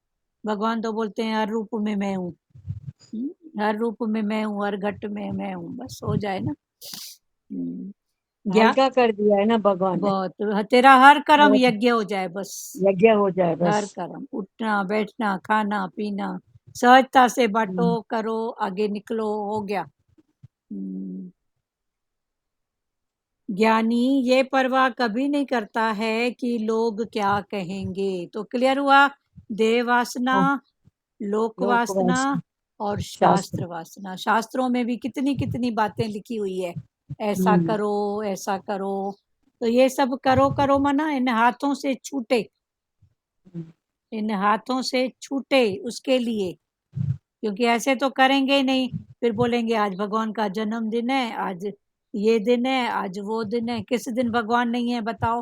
भगवान तो बोलते हैं हर रूप में मैं हूँ। हर रूप में मैं हूँ, हर घट में मैं हूँ, बस हो जाए ना। हम्म, ज्ञान हल्का कर दिया है ना भगवान ने। बहुत, तेरा हर कर्म बहुत यज्ञ हो जाए बस। यज्ञ हो जाए बस। हर कर्म, उठना बैठना खाना पीना सहजता से बांटो, हम्म, करो, आगे निकलो, हो गया। ज्ञानी ये परवाह कभी नहीं करता है कि लोग क्या कहेंगे। तो क्लियर हुआ, देह वासना, हाँ, लोक वासना लोकवास और शास्त्र। शास्त्र वासना। शास्त्रों में भी कितनी कितनी बातें लिखी हुई है, ऐसा हम्म, करो ऐसा करो। तो ये सब करो करो मना इन हाथों से छूटे, इन हाथों से छूटे उसके लिए, क्योंकि ऐसे तो करेंगे ही नहीं, फिर बोलेंगे आज भगवान का जन्मदिन है, आज ये दिन है, आज वो दिन है, किस दिन भगवान नहीं है बताओ।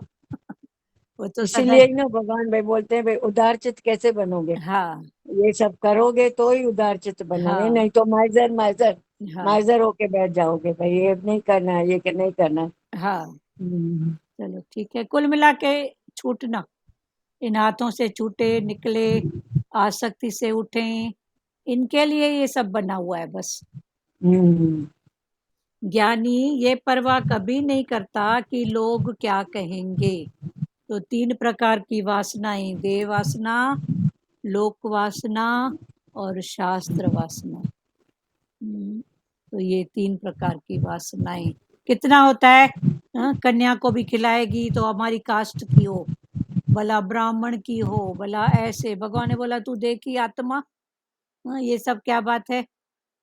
वो तो सदा। इसीलिए ही ना भगवान भाई बोलते हैं भाई, उदार चित्त कैसे बनोगे? हाँ ये सब करोगे तो ही उदार चित्त बनोगे, हाँ नहीं तो माइजर माइजर हाँ माइजर होके बैठ जाओगे भाई, ये नहीं करना है, ये नहीं करना है। हाँ। हम्म, चलो ठीक है, कुल मिला के छूटना, इन हाथों से छूटे निकले, आसक्ति से उठें, इनके लिए ये सब बना हुआ है बस। हम्म, ज्ञानी ये परवाह कभी नहीं करता कि लोग क्या कहेंगे। तो तीन प्रकार की वासनाएं, देह वासना, लोक वासना और शास्त्र वासना। तो ये तीन प्रकार की वासनाएं, कितना होता है। हाँ, कन्या को भी खिलाएगी तो हमारी कास्ट की हो, भला ब्राह्मण की हो, भला ऐसे। भगवान ने बोला तू देखी आत्मा, हाँ, ये सब क्या बात है।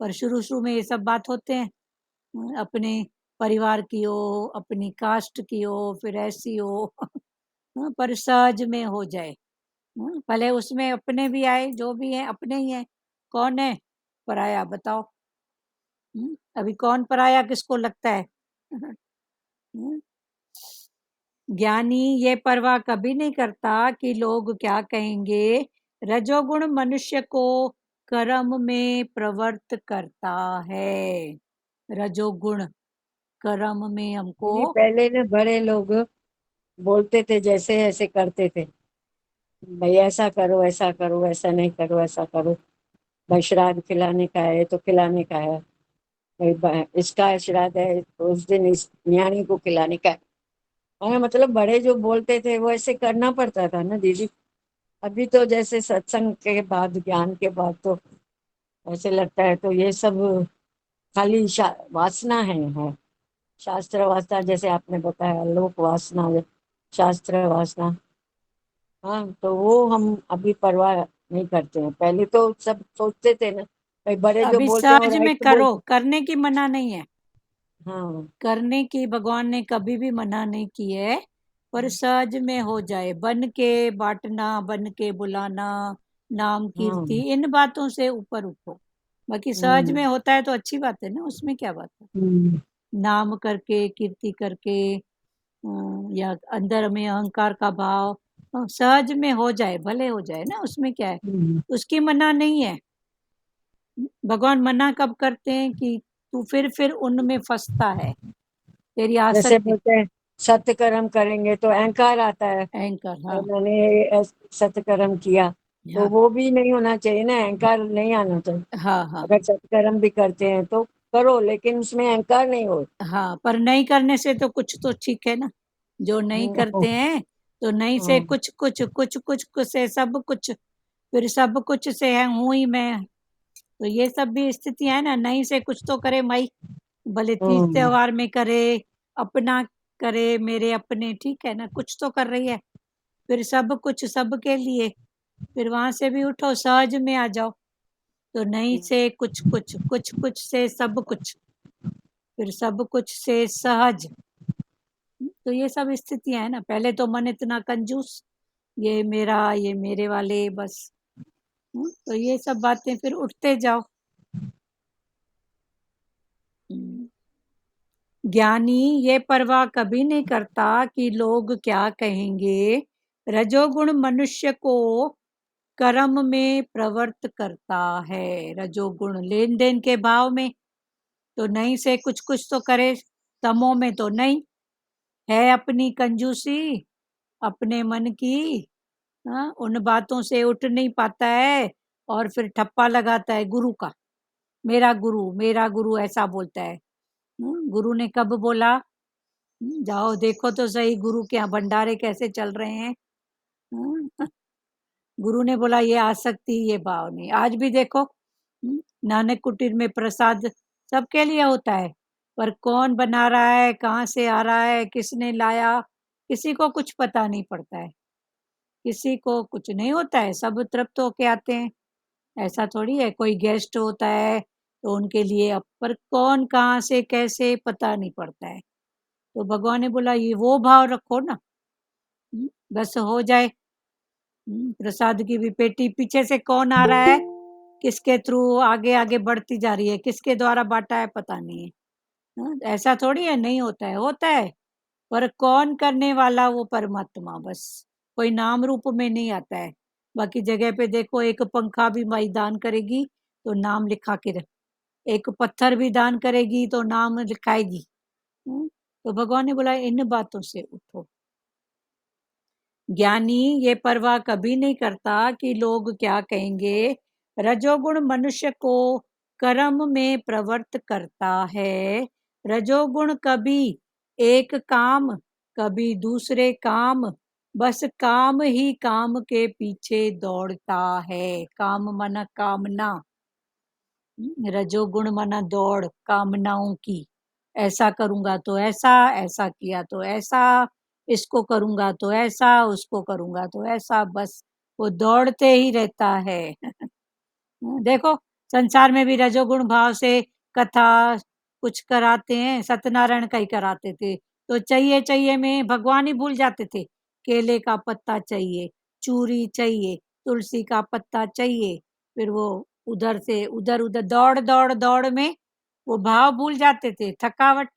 पर शुरू शुरू में ये सब बात होते हैं, अपने परिवार की हो, अपनी कास्ट की हो, फिर ऐसी हो। हाँ, पर सहज में हो जाए। भले उसमें अपने भी आए, जो भी है अपने ही है, कौन है पराया बताओ। अभी कौन पराया किसको लगता है। हम्म, ज्ञानी ये परवाह कभी नहीं करता कि लोग क्या कहेंगे। रजोगुण मनुष्य को कर्म में प्रवृत्त करता है, रजोगुण कर्म में हमको। दीदी पहले ना बड़े लोग बोलते थे, जैसे ऐसे करते थे भाई, ऐसा करो ऐसा करो, ऐसा नहीं करो ऐसा करो। भाई श्राद्ध खिलाने का है तो खिलाने का है, भाई इसका श्राद्ध है तो उस दिन इस न्याणी को खिलाने का है। मतलब बड़े जो बोलते थे वो ऐसे करना पड़ता था ना दीदी। अभी तो जैसे सत्संग के बाद, ज्ञान के बाद तो ऐसे लगता है तो ये सब खाली वासना है। शास्त्र वासना जैसे आपने बताया, लोक वासना, शास्त्र वासना। हाँ, तो वो हम अभी परवाह नहीं करते हैं, पहले तो सब सोचते थे ना भाई, बड़े जो अभी बोलते हैं वो सहज में राइट करो, बोलते। करने की मना नहीं है, हाँ करने की भगवान ने कभी भी मना नहीं की है, पर सहज में हो जाए, बन के बांटना, बन के बुलाना, नाम हाँ कीर्ति, इन बातों से ऊपर उठो। बाकी सहज में होता है तो अच्छी बात है ना, उसमें क्या बात है। नाम करके, कीर्ति करके, या अंदर में अहंकार का भाव सहज में हो जाए, भले हो जाए ना, उसमें क्या है, उसकी मना नहीं है। भगवान मना कब करते हैं कि तू फिर उनमें फंसता है, तेरी जैसे आसक्ति। बोलते हैं सत्य कर्म करेंगे तो अहंकार आता है, अहंकार, तो हाँ मैंने सत्य कर्म किया, तो हाँ वो भी नहीं होना चाहिए ना, अहंकार नहीं आना चाहिए। हाँ हाँ अगर सत्य कर्म भी करते हैं तो करो, लेकिन उसमें अहंकार नहीं हो। हाँ, पर नहीं करने से तो कुछ तो ठीक है ना। जो नहीं करते हैं तो नहीं से कुछ कुछ कुछ कुछ कुछ से सब कुछ, फिर सब कुछ से है हूं ही मैं। तो ये सब भी स्थितियां है ना, नहीं से कुछ तो करे माई, भले तीज त्योहार में करे, अपना करे, मेरे अपने, ठीक है ना, कुछ तो कर रही है। फिर सब कुछ सबके लिए, फिर वहां से भी उठो, सहज में आ जाओ। तो नहीं से कुछ कुछ, कुछ कुछ से सब कुछ, फिर सब कुछ से सहज। तो ये सब स्थितियां है ना। पहले तो मन इतना कंजूस, ये मेरा, ये मेरे वाले, बस। तो ये सब बातें फिर उठते जाओ। हम्म। ज्ञानी ये परवाह कभी नहीं करता कि लोग क्या कहेंगे। रजोगुण मनुष्य को कर्म में प्रवृत्त करता है। रजोगुण लेन देन के भाव में तो नहीं से कुछ कुछ तो करे, तमो में तो नहीं है, अपनी कंजूसी, अपने मन की, हाँ, उन बातों से उठ नहीं पाता है, और फिर ठप्पा लगाता है गुरु का। मेरा गुरु ऐसा बोलता है। गुरु ने कब बोला? जाओ देखो तो सही गुरु के यहाँ भंडारे कैसे चल रहे हैं। हम्म, गुरु ने बोला ये आसक्ति, ये भाव नहीं। आज भी देखो, नानक कुटीर में प्रसाद सबके लिए होता है, पर कौन बना रहा है, कहाँ से आ रहा है, किसने लाया, किसी को कुछ पता नहीं पड़ता है। किसी को कुछ नहीं होता है, सब तृप्त होके आते हैं। ऐसा थोड़ी है, कोई गेस्ट होता है तो उनके लिए पर कौन कहाँ से कैसे पता नहीं पड़ता है। तो भगवान ने बोला ये वो भाव रखो ना, बस हो जाए। प्रसाद की भी पेटी पीछे से कौन आ रहा है, किसके थ्रू आगे आगे बढ़ती जा रही है, किसके द्वारा बांटा है पता नहीं है। ऐसा थोड़ी है, नहीं होता है, होता है, पर कौन करने वाला, वो परमात्मा बस। कोई नाम रूप में नहीं आता है। बाकी जगह पे देखो, एक पंखा भी माई दान करेगी तो नाम लिखा के रख, एक पत्थर भी दान करेगी तो नाम लिखाएगी। तो भगवान ने बोला इन बातों से उठो। ज्ञानी ये परवाह कभी नहीं करता कि लोग क्या कहेंगे। रजोगुण मनुष्य को कर्म में प्रवृत्त करता है। रजोगुण कभी एक काम, कभी दूसरे काम, बस काम ही काम के पीछे दौड़ता है। काम मन कामना, रजोगुण मना दौड़ कामनाओं की। ऐसा करूंगा तो ऐसा, ऐसा किया तो ऐसा, इसको करूंगा तो ऐसा, उसको करूंगा तो ऐसा, बस वो दौड़ते ही रहता है। देखो, संसार में भी रजोगुण भाव से कथा कुछ कराते हैं, सत्यनारायण का ही कराते थे, तो चाहिए चाहिए में भगवान ही भूल जाते थे। केले का पत्ता चाहिए, चूरी चाहिए, तुलसी का पत्ता चाहिए, फिर वो उधर से उधर उधर दौड़ दौड़ दौड़ में वो भाव भूल जाते थे, थकावट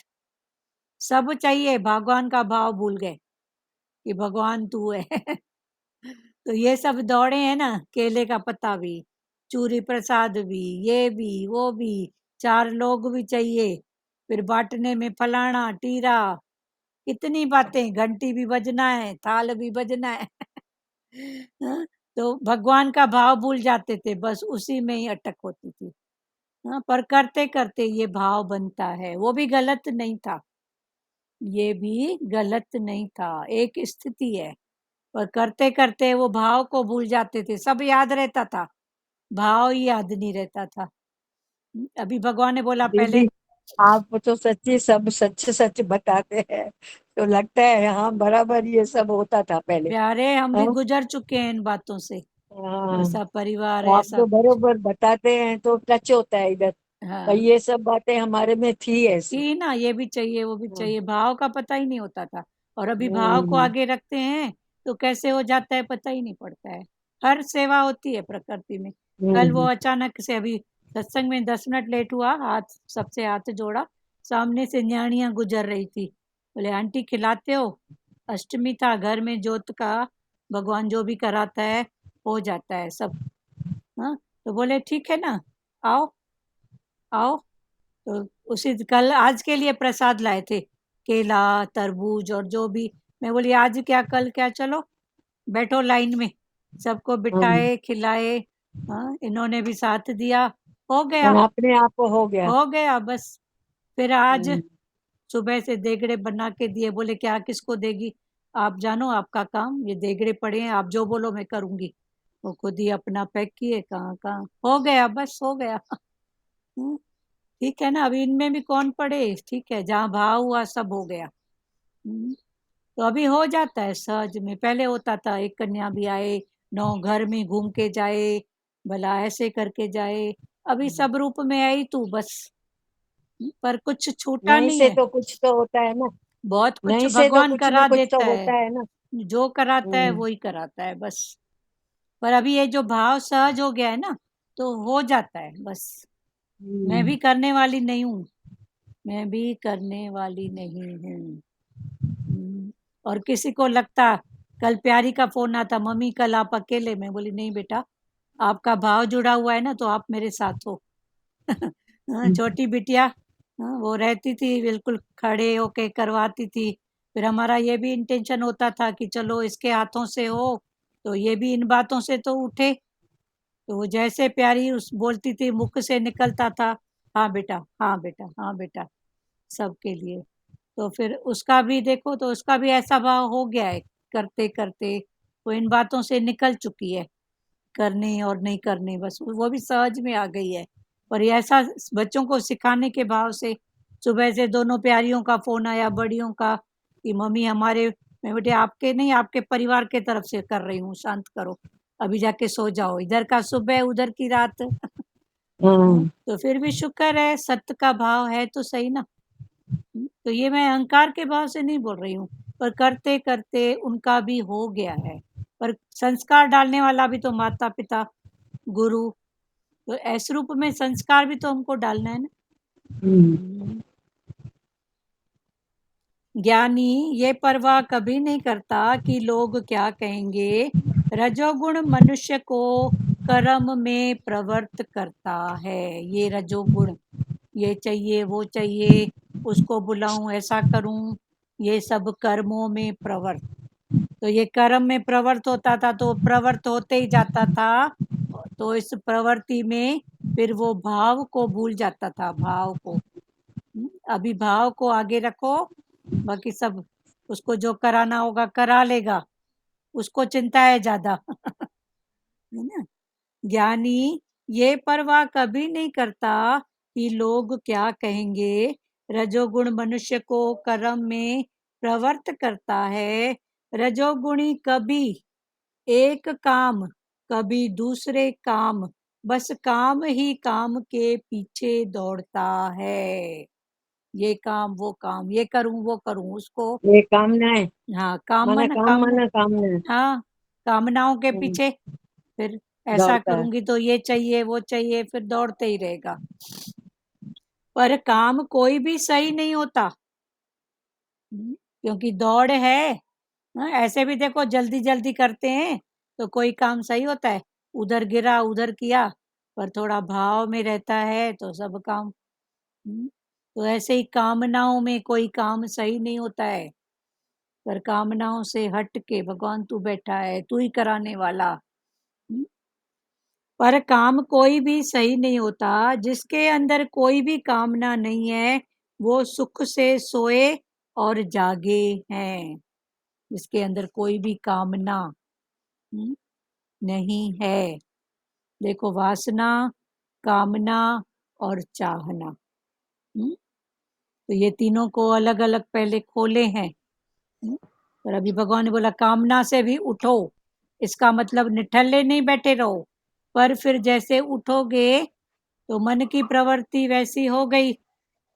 सब चाहिए, भगवान का भाव भूल गए कि भगवान तू है। तो ये सब दौड़े हैं ना, केले का पत्ता भी, चूरी प्रसाद भी, ये भी वो भी, चार लोग भी चाहिए, फिर बांटने में फलाना टीरा, कितनी बातें, घंटी भी बजना है, थाल भी बजना है। हाँ, तो भगवान का भाव भूल जाते थे, बस उसी में ही अटक होती थी। हाँ, पर करते करते ये भाव बनता है, वो भी गलत नहीं था, ये भी गलत नहीं था, एक स्थिति है। पर करते करते वो भाव को भूल जाते थे, सब याद रहता था, भाव ही याद नहीं रहता था। अभी भगवान ने बोला पहले, दीदी, आप तो सच्ची सब सच सच बताते हैं, तो लगता है हाँ बराबर ये सब होता था पहले। प्यारे हम भी हाँ गुजर चुके हैं इन बातों से, हाँ, ऐसा परिवार, आप ऐसा तो कुछ। बरोबर बताते हैं तो टच होता है इधर। पर हाँ, ये सब बातें हमारे में थी ऐसी। कि ना ये भी चाहिए वो भी हाँ, चाहिए, भाव का पता ही नहीं होता था। और अभी भाव को हम्म, आगे रखते हैं तो कैसे हो जाता है पता ही नहीं पड़ता है। हर सेवा होती है प्रकृति में। कल वो हम्म, अचानक से अभी सत्संग में 10 मिनट लेट हुआ, सबसे हाथ जोड़ा, सामने से न्याणियां गुजर रही थी। बोले आंटी खिलाते हो? अष्टमी था, घर में जोत का भगवान जो भी कराता है हो जाता है सब। हाँ, तो बोले ठीक है ना, आओ आओ। तो उसी कल आज के लिए प्रसाद लाए थे, केला तरबूज और जो भी। मैं बोली आज क्या कल क्या, चलो बैठो लाइन में, सबको बिठाए खिलाए। हाँ, इन्होंने भी साथ दिया, हो गया अपने आप हो गया। हो गया बस। फिर आज सुबह से देगड़े बना के दिए, बोले क्या किसको देगी, आप जानो, आपका काम, ये देगड़े पड़े हैं, आप जो बोलो मैं करूंगी। वो खुद ही अपना पैक किए, कहाँ कहाँ हो गया, बस हो गया। हम्म, ठीक है ना, अभी इनमें भी कौन पड़े, ठीक है, जहाँ भाव हुआ सब हो गया। तो अभी हो जाता है सहज में। पहले होता था एक कन्या भी आए, 9 घर में घूम के जाए, भला ऐसे करके जाए। अभी सब रूप में आई तू बस। पर कुछ छूटा नहीं नहीं से है, तो कुछ तो होता है ना, बहुत कुछ नहीं से तो भगवान कुछ ना करा कुछ तो देता है, होता है ना। जो कराता है हम्म वही कराता है बस। पर अभी ये जो भाव सहज हो गया है ना, तो हो जाता है बस। मैं भी करने वाली नहीं हूँ, मैं भी करने वाली नहीं हूँ। और किसी को लगता, कल प्यारी का फोन आता, मम्मी कल आप अकेले, मैं बोली नहीं बेटा, आपका भाव जुड़ा हुआ है ना तो आप मेरे साथ हो। हाँ, छोटी बिटिया, हाँ, वो रहती थी बिल्कुल खड़े होके करवाती थी। फिर हमारा ये भी इंटेंशन होता था कि चलो इसके हाथों से हो, तो ये भी इन बातों से तो उठे। तो वो जैसे प्यारी उस बोलती थी, मुख से निकलता था, हाँ बेटा हाँ बेटा हाँ बेटा, सबके लिए। तो फिर उसका भी देखो, तो उसका भी ऐसा भाव हो गया है, करते करते वो इन बातों से निकल चुकी है, करने और नहीं करने, बस वो भी सहज में आ गई है। पर ये ऐसा बच्चों को सिखाने के भाव से, सुबह से दोनों प्यारियों का फोन आया, बड़ियों का, कि मम्मी हमारे, मैं बेटे आपके नहीं, आपके परिवार के तरफ से कर रही हूँ, शांत करो, अभी जाके सो जाओ, इधर का सुबह उधर की रात। तो फिर भी शुक्र है, सत्य का भाव है तो सही ना। तो ये मैं अहंकार के भाव से नहीं बोल रही हूँ, पर करते करते उनका भी हो गया है। पर संस्कार डालने वाला भी तो माता पिता गुरु, तो ऐसे रूप में संस्कार भी तो हमको डालना है ना। ज्ञानी ये परवाह कभी नहीं करता कि लोग क्या कहेंगे। रजोगुण मनुष्य को कर्म में प्रवृत्त करता है। ये रजोगुण, ये चाहिए वो चाहिए, उसको बुलाऊं ऐसा करूं, ये सब कर्मों में प्रवृत्त। तो ये कर्म में प्रवृत्त होता था, तो प्रवृत्त होते ही जाता था। तो इस प्रवृत्ति में फिर वो भाव को भूल जाता था, भाव को। अभी भाव को आगे रखो, बाकी सब उसको जो कराना होगा करा लेगा, उसको चिंता है ज्यादा। है ना। ज्ञानी ये परवाह कभी नहीं करता कि लोग क्या कहेंगे। रजोगुण मनुष्य को कर्म में प्रवृत्त करता है। रजोगुणी कभी एक काम, कभी दूसरे काम, बस काम ही काम के पीछे दौड़ता है। ये काम वो काम, ये करूं वो करूं, उसको, ये कामना है, हाँ काम मन कामना, माना कामना है। हाँ, कामनाओं के पीछे फिर ऐसा दौड़ता है। करूंगी तो ये चाहिए वो चाहिए, फिर दौड़ते ही रहेगा। पर काम कोई भी सही नहीं होता, क्योंकि दौड़ है। हाँ, ऐसे भी देखो जल्दी जल्दी करते हैं तो कोई काम सही होता है, उधर गिरा उधर किया। पर थोड़ा भाव में रहता है तो सब काम। तो ऐसे ही कामनाओं में कोई काम सही नहीं होता है। पर कामनाओं से हट के भगवान तू बैठा है, तू ही कराने वाला। पर काम कोई भी सही नहीं होता। जिसके अंदर कोई भी कामना नहीं है, वो सुख से सोए और जागे हैं। जिसके अंदर कोई भी कामना हम्म, नहीं है। देखो, वासना, कामना और चाहना, तो ये तीनों को अलग अलग पहले खोले हैं। पर अभी भगवान ने बोला कामना से भी उठो, इसका मतलब निठल्ले नहीं बैठे रहो। पर फिर जैसे उठोगे तो मन की प्रवृत्ति वैसी हो गई,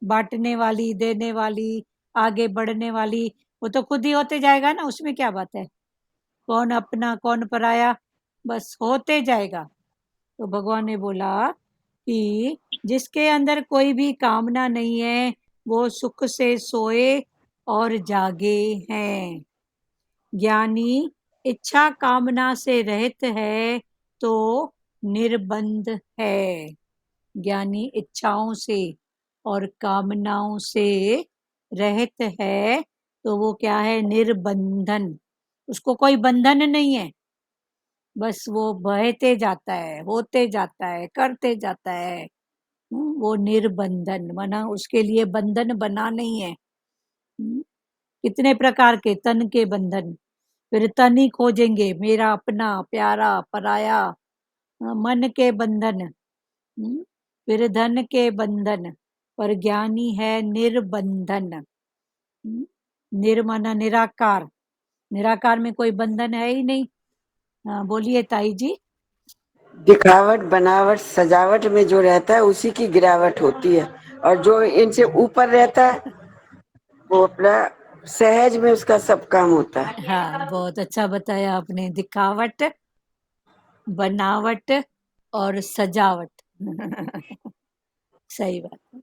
बांटने वाली, देने वाली, आगे बढ़ने वाली। वो तो खुद ही होते जाएगा ना, उसमें क्या बात है, कौन अपना कौन पराया, बस होते जाएगा। तो भगवान ने बोला कि जिसके अंदर कोई भी कामना नहीं है वो सुख से सोए और जागे हैं। ज्ञानी इच्छा कामना से रहित है तो निर्बंध है। ज्ञानी इच्छाओं से और कामनाओं से रहित है तो वो क्या है? निर्बंधन। उसको कोई बंधन नहीं है, बस वो बहते जाता है, होते जाता है, करते जाता है। वो निर्बंधन माना उसके लिए बंधन बना नहीं है। कितने प्रकार के तन के बंधन, फिर तन ही खोजेंगे, मेरा अपना प्यारा पराया। मन के बंधन, फिर धन के बंधन, पर ज्ञानी है निर्बंधन। निर्माना निराकार, निराकार में कोई बंधन है ही नहीं। बोलिए ताई जी। दिखावट बनावट सजावट में जो रहता है उसी की गिरावट होती है, और जो इनसे ऊपर रहता है वो अपना सहज में उसका सब काम होता है। हाँ, बहुत अच्छा बताया आपने। दिखावट, बनावट और सजावट। सही बात है।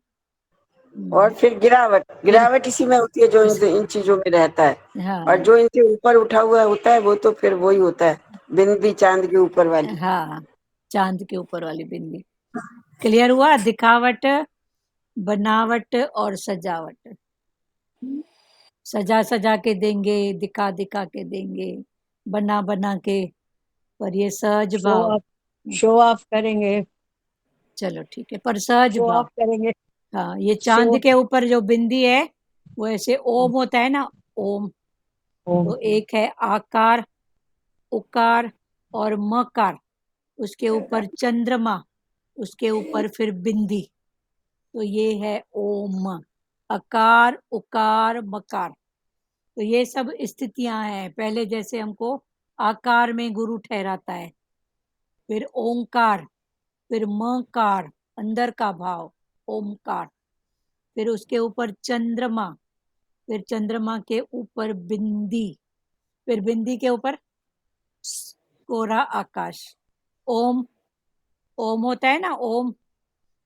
और फिर गिरावट, फिर गिरावट इसी में होती है जो इस, इन चीजों में रहता है। और हाँ जो इनसे ऊपर उठा हुआ होता है वो तो फिर वही होता है, बिंदी चांद के ऊपर वाली। हाँ, चांद के ऊपर वाली बिंदी। क्लियर हुआ? दिखावट, बनावट और सजावट। सजा सजा के देंगे, दिखा दिखा के देंगे, बना बना के, पर ये सहज शो भाव। ऑफ, शो ऑफ करेंगे, चलो ठीक है, पर सहज शो भाव। ऑफ करेंगे, हाँ, ये शो चांद के ऊपर जो बिंदी है वो ऐसे ओम होता है ना, ओम। ओम। तो एक है आकार, उकार और मकार, उसके ऊपर चंद्रमा, उसके ऊपर फिर बिंदी। तो ये है ओम। अकार उकार मकार, तो ये सब स्थितियां हैं। पहले जैसे हमको आकार में गुरु ठहराता है, फिर ओंकार, फिर मकार, अंदर का भाव ओमकार, फिर उसके ऊपर चंद्रमा, फिर चंद्रमा के ऊपर बिंदी, फिर बिंदी के ऊपर कोरा आकाश। ओम, ओम होता है ना, ओम।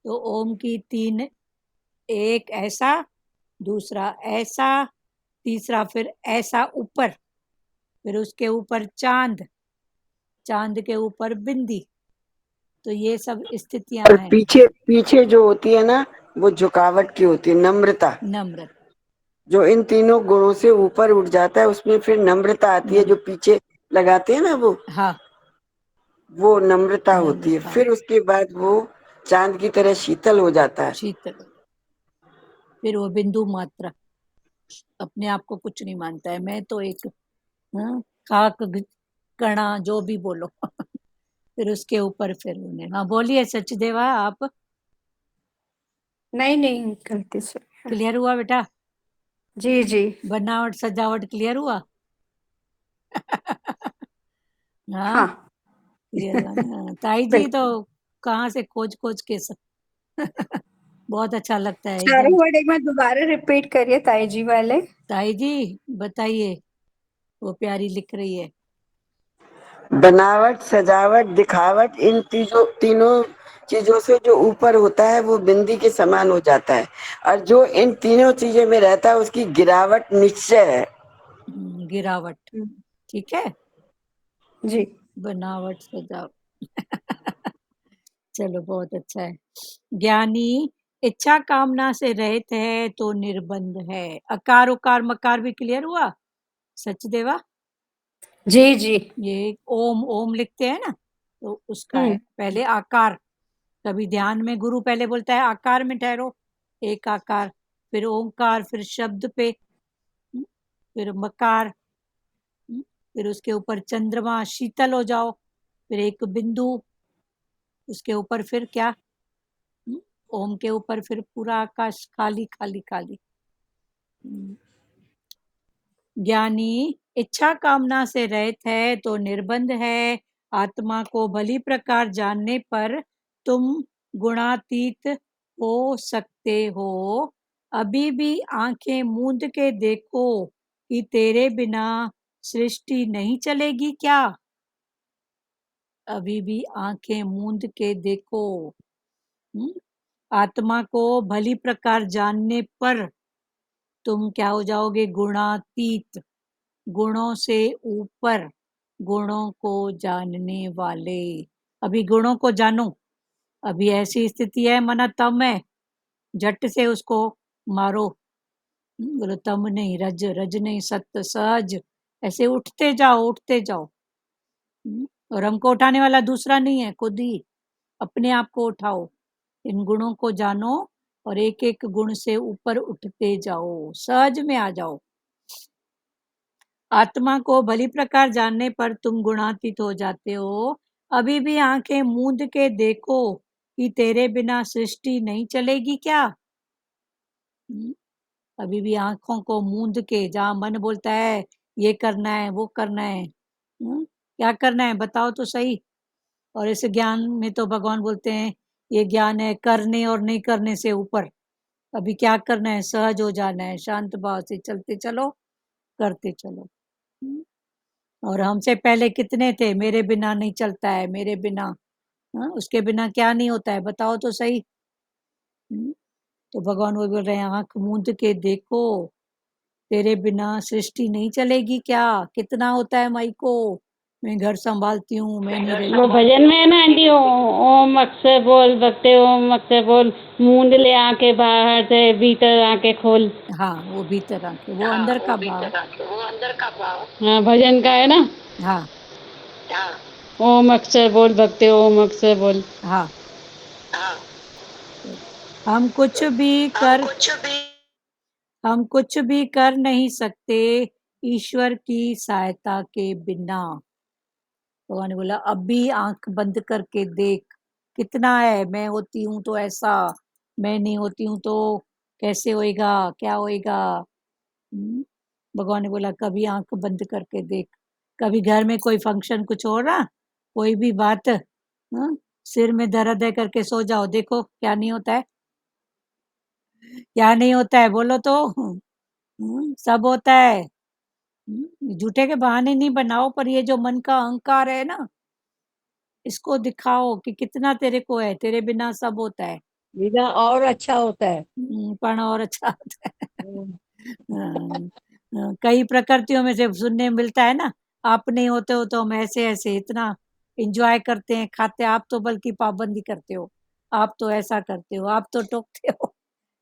तो ओम की तीन, एक ऐसा, दूसरा ऐसा, तीसरा फिर ऐसा ऊपर, फिर उसके ऊपर चांद, चांद के ऊपर बिंदी। तो ये सब स्थितियां और हैं। पीछे पीछे जो होती है ना वो झुकावट की होती है, नम्रता। नम्र, जो इन तीनों गुणों से ऊपर उठ जाता है उसमें फिर नम्रता आती है, नम्र, जो पीछे लगाते हैं ना हाँ, वो नम्रता होती है। नम्रता, फिर उसके बाद वो चांद की तरह शीतल हो जाता है। शीतल, फिर वो बिंदु मात्रा, अपने आप को कुछ नहीं मानता है। मैं तो एक, हाँ, खाक कणा, जो भी बोलो। फिर उसके ऊपर फिर उन्हें, हाँ बोलिए सचदेवा आप। नहीं नहीं गलती से। क्लियर हुआ बेटा? जी जी। बनावट सजावट क्लियर हुआ? हाँ, हाँ। क्लियर हुआ ना ताई जी? तो बिल्कुल। कहाँ से खोज खोज के सब। बहुत अच्छा लगता है चारों एकदम। वर्ड एक बार दोबारा रिपीट करिए ताई जी वाले। ताई जी बताइए, वो प्यारी लिख रही है। बनावट सजावट दिखावट इन तीनों चीजों से जो ऊपर होता है वो बिंदी के समान हो जाता है, और जो इन तीनों चीजों में रहता है उसकी गिरावट निश्चय है। गिरावट, ठीक है। जी। बनावट सजावट। चलो बहुत अच्छा है। ज्ञानी इच्छा कामना से रहित है तो निर्बंध है। अकार उकार मकार भी क्लियर हुआ सचदेवा? जी जी। ये ओम, ओम लिखते हैं ना, तो उसका है। हम्म। पहले आकार, कभी ध्यान में गुरु पहले बोलता है आकार में ठहरो, एक आकार, फिर ओंकार, फिर शब्द पे, फिर मकार, फिर उसके ऊपर चंद्रमा, शीतल हो जाओ, फिर एक बिंदु, उसके ऊपर फिर क्या? ओम के ऊपर फिर पूरा आकाश खाली खाली खाली। ज्ञानी इच्छा कामना से रहित है तो निर्बंध है। आत्मा को भली प्रकार जानने पर तुम गुणातीत हो सकते हो। अभी भी आंखें मूंद के देखो कि तेरे बिना सृष्टि नहीं चलेगी क्या? अभी भी आंखें मूंद के देखो, आत्मा को भली प्रकार जानने पर तुम क्या हो जाओगे? गुणातीत, गुणों से ऊपर, गुणों को जानने वाले। अभी गुणों को जानो, अभी ऐसी स्थिति है मना तम है, झट से उसको मारो। बोलो तम नहीं, रज, रज नहीं, सत्य, सहज, ऐसे उठते जाओ, उठते जाओ। और हमको उठाने वाला दूसरा नहीं है, खुद ही अपने आप को उठाओ। इन गुणों को जानो और एक एक गुण से ऊपर उठते जाओ, सहज में आ जाओ। आत्मा को भली प्रकार जानने पर तुम गुणातीत हो जाते हो। अभी भी आंखें मूंद के देखो कि तेरे बिना सृष्टि नहीं चलेगी क्या? अभी भी आंखों को मूंद के, जहाँ मन बोलता है ये करना है, वो करना है, क्या करना है बताओ तो सही। और इस ज्ञान में तो भगवान बोलते हैं ये ज्ञान है करने और नहीं करने से ऊपर। अभी क्या करना है? सहज हो जाना है, शांत भाव से चलते चलो, करते चलो। और हमसे पहले कितने थे, मेरे बिना नहीं चलता है, मेरे बिना, उसके बिना क्या नहीं होता है बताओ तो सही। तो भगवान वो बोल रहे हैं आंख मूंद के देखो, तेरे बिना सृष्टि नहीं चलेगी क्या? कितना होता है माई को, मैं घर संभालती हूँ, मैं नहीं रहती। वो भजन में है ना आंटी, ओम अक्षर बोल भक्ते, ओम अक्षर बोल, मूंद ले आके बाहर से भीतर आके खोल। हाँ, वो भीतर आके, वो अंदर का भाव। हाँ भजन का है ना। हाँ ओम अक्षर बोल भक्ते, ओम अक्षर बोल। हाँ, हम कुछ भी कर नहीं सकते ईश्वर की सहायता के बिना। भगवान ने बोला अब भी आंख बंद करके देख, कितना है, मैं होती हूँ तो ऐसा, मैं नहीं होती हूँ तो कैसे होएगा, क्या होएगा। भगवान ने बोला कभी आंख बंद करके देख। कभी घर में कोई फंक्शन कुछ हो रहा, कोई भी बात, सिर में दर्द है करके सो जाओ, देखो क्या नहीं होता है, क्या नहीं होता है बोलो तो। सब होता है। झूठे के बहाने नहीं बनाओ, पर ये जो मन का अहंकार है ना, इसको दिखाओ कि कितना तेरे को है, तेरे बिना सब होता है। बिना और अच्छा होता है। पण और अच्छा होता है। कई प्रकृतियों में से सुनने में मिलता है ना, आप नहीं होते हो तो हम ऐसे ऐसे इतना एंजॉय करते हैं, खाते, आप तो बल्कि पाबंदी करते हो, आप तो ऐसा करते हो, आप तो टोकते हो।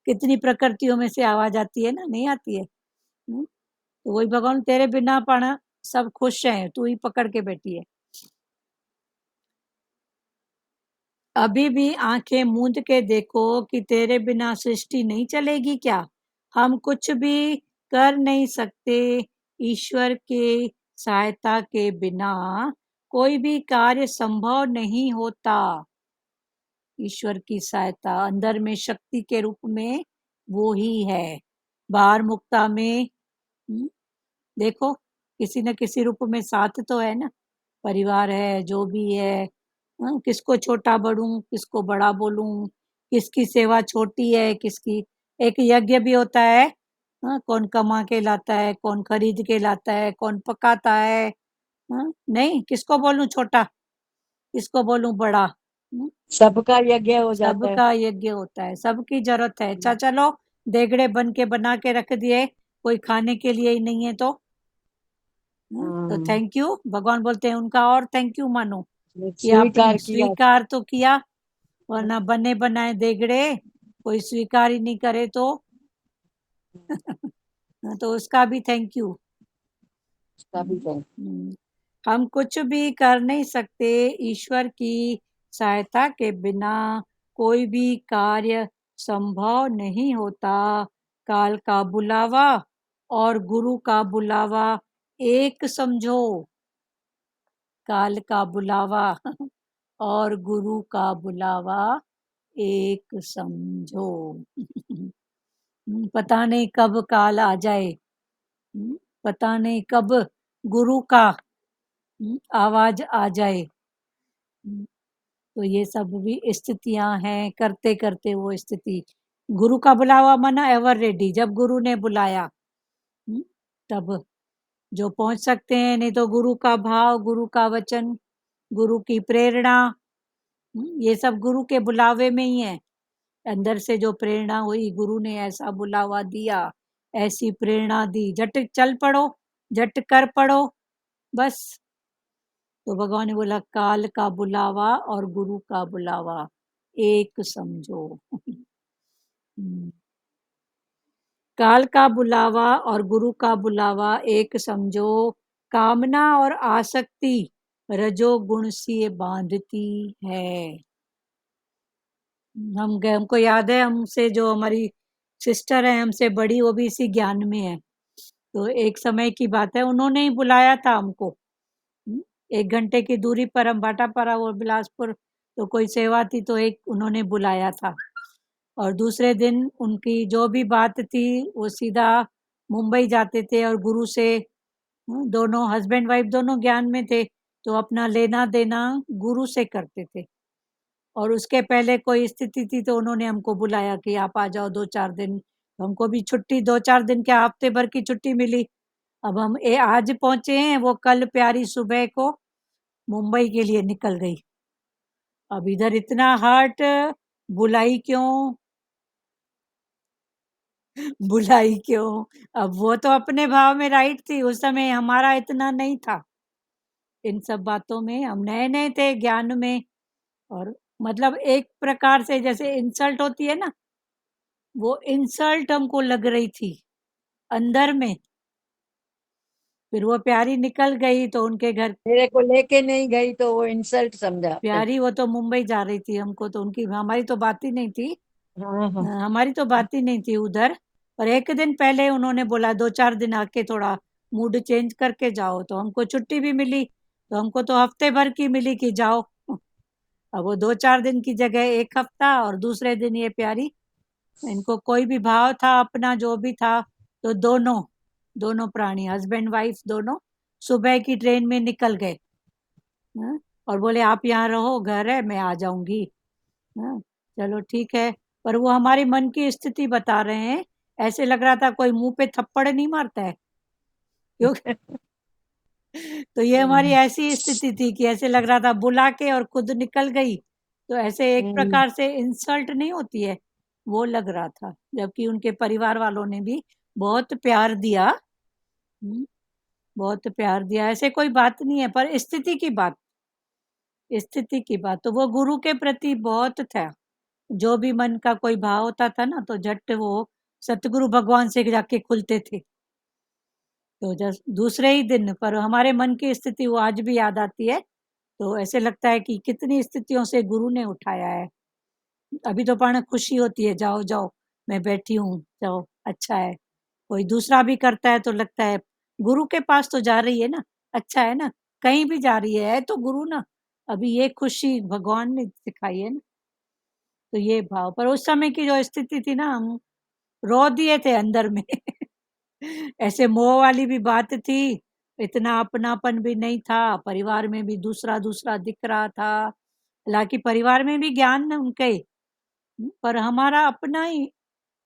कितनी प्रकृतियों में से आवाज आती है ना, नहीं आती है। तो वही भगवान तेरे बिना पण सब खुश हैं, तू ही पकड़ के बैठी है। अभी भी आंखें मूंद के देखो कि तेरे बिना सृष्टि नहीं चलेगी क्या? हम कुछ भी कर नहीं सकते ईश्वर के सहायता के बिना, कोई भी कार्य संभव नहीं होता। ईश्वर की सहायता अंदर में शक्ति के रूप में वो ही है, बाहर मुक्ता में देखो किसी न किसी रूप में साथ तो है ना, परिवार है, जो भी है। किसको छोटा बढ़ूं, किसको बड़ा बोलूं, किसकी सेवा छोटी है, किसकी। एक यज्ञ भी होता है, कौन कमा के लाता है, कौन खरीद के लाता है, कौन पकाता है। नहीं, किसको बोलूं छोटा, किसको बोलूं बड़ा। सबका यज्ञ हो जाता है। सबका यज्ञ होता है, सबकी जरूरत है। अच्छा चलो, देगड़े बन के बना के रख दिए, कोई खाने के लिए ही नहीं है तो थैंक यू, भगवान बोलते हैं उनका और थैंक यू मानो कि आपने स्वीकार किया। स्वीकार तो किया, वरना बने बनाए देगड़े कोई स्वीकार ही नहीं करे तो तो उसका भी थैंक यू। उसका भी है। हम कुछ भी कर नहीं सकते ईश्वर की सहायता के बिना, कोई भी कार्य संभव नहीं होता। काल का बुलावा और गुरु का बुलावा एक समझो, काल का बुलावा और गुरु का बुलावा एक समझो। पता नहीं कब काल आ जाए, पता नहीं कब गुरु का आवाज आ जाए। तो ये सब भी स्थितियां हैं, करते करते वो स्थिति, गुरु का बुलावा माना एवर रेडी, जब गुरु ने बुलाया तब जो पहुंच सकते हैं, नहीं तो गुरु का भाव, गुरु का वचन, गुरु की प्रेरणा, ये सब गुरु के बुलावे में ही है। अंदर से जो प्रेरणा हुई, गुरु ने ऐसा बुलावा दिया, ऐसी प्रेरणा दी, झट चल पड़ो, झट कर पड़ो, बस। तो भगवान ने बोला काल का बुलावा और गुरु का बुलावा एक समझो। काल का बुलावा और गुरु का बुलावा एक समझो, कामना और आसक्ति रजोगुण सी बांधती है। हमको याद है, हमसे जो हमारी सिस्टर है, हमसे बड़ी, वो भी इसी ज्ञान में है। तो एक समय की बात है, उन्होंने ही बुलाया था हमको। 1 घंटे की दूरी पर हम भाटापारा और बिलासपुर, तो कोई सेवा थी, तो एक उन्होंने बुलाया था। और दूसरे दिन उनकी जो भी बात थी, वो सीधा मुंबई जाते थे और गुरु से, दोनों हस्बैंड वाइफ दोनों ज्ञान में थे, तो अपना लेना देना गुरु से करते थे। और उसके पहले कोई स्थिति थी तो उन्होंने हमको बुलाया कि आप आ जाओ 2-4 दिन। तो हमको भी छुट्टी 2-4 दिन क्या, हफ्ते भर की छुट्टी मिली। अब हम आज पहुंचे हैं, वो कल प्यारी सुबह को मुंबई के लिए निकल गई। अब इधर इतना हर्ट, बुलाई क्यों, बुलाई क्यों। अब वो तो अपने भाव में राइट थी, उस समय हमारा इतना नहीं था इन सब बातों में, हम नए नए थे ज्ञान में। और मतलब एक प्रकार से जैसे इंसल्ट होती है ना, वो इंसल्ट हमको लग रही थी अंदर में। फिर वो प्यारी निकल गई तो उनके घर, मेरे को लेके नहीं गई तो वो इंसल्ट समझा आपने। प्यारी वो तो मुंबई जा रही थी, हमको तो उनकी, हमारी तो बात ही नहीं थी। हाँ हाँ। हमारी तो बात ही नहीं थी उधर। और एक दिन पहले उन्होंने बोला 2-4 दिन आके थोड़ा मूड चेंज करके जाओ, तो हमको छुट्टी भी मिली, तो हमको तो हफ्ते भर की मिली कि जाओ। अब वो 2-4 दिन की जगह 1 हफ्ता, और दूसरे दिन ये प्यारी, इनको कोई भी भाव था अपना जो भी था, तो दोनों दोनों प्राणी हस्बैंड वाइफ दोनों सुबह की ट्रेन में निकल गए। हाँ, और बोले आप यहाँ रहो, घर है, मैं आ जाऊंगी। हाँ, चलो ठीक है। पर वो हमारे मन की स्थिति बता रहे हैं, ऐसे लग रहा था कोई मुंह पे थप्पड़ नहीं मारता है, क्योंकि तो ये हमारी ऐसी स्थिति थी कि ऐसे लग रहा था बुला के और खुद निकल गई, तो ऐसे एक प्रकार से इंसल्ट नहीं होती है, वो लग रहा था। जबकि उनके परिवार वालों ने भी बहुत प्यार दिया, बहुत प्यार दिया, ऐसे कोई बात नहीं है, पर स्थिति की बात, स्थिति की बात तो वो गुरु के प्रति बहुत था। जो भी मन का कोई भाव होता था ना, तो झट वो सतगुरु भगवान से जाके खुलते थे। तो जब दूसरे ही दिन, पर हमारे मन की स्थिति वो आज भी याद आती है, तो ऐसे लगता है कि कितनी स्थितियों से गुरु ने उठाया है। अभी तो पाण खुशी होती है, जाओ जाओ मैं बैठी हूँ, जाओ अच्छा है। कोई दूसरा भी करता है तो लगता है गुरु के पास तो जा रही है ना, अच्छा है ना, कहीं भी जा रही है तो गुरु ना। अभी ये खुशी भगवान ने सिखाई है ना। तो ये भाव, पर उस समय की जो स्थिति थी ना, हम रो दिए थे अंदर में। ऐसे मोह वाली भी बात थी, इतना अपनापन भी नहीं था, परिवार में भी दूसरा दूसरा दिख रहा था। हालांकि परिवार में भी ज्ञान उनके, पर हमारा अपना ही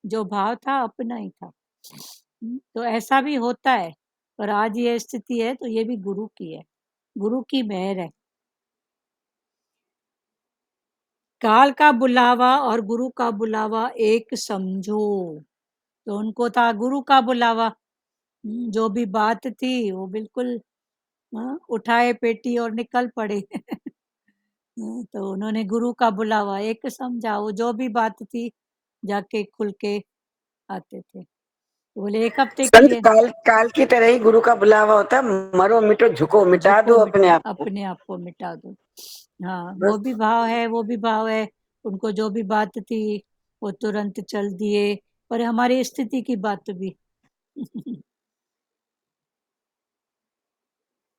जो भाव था, अपना ही था। तो ऐसा भी होता है, पर आज ये स्थिति है तो ये भी गुरु की है, गुरु की मेहर है। काल का बुलावा और गुरु का बुलावा एक समझो, तो उनको था गुरु का बुलावा। जो भी बात थी वो बिल्कुल, उठाए पेटी और निकल पड़े। तो उन्होंने गुरु का बुलावा एक समझा, वो जो भी बात थी जाके खुल के आते थे। तो बोले 1 हफ्ते के संत लिए काल काल की तरह ही गुरु का बुलावा होता है, मरो मिटो झुको, मिटा झुको, दो अपने आप को। अपने आप को मिटा दो। हाँ, वो बस भी भाव है, वो भी भाव है। उनको जो भी बात थी वो तुरंत चल दिए, पर हमारी स्थिति की बात भी।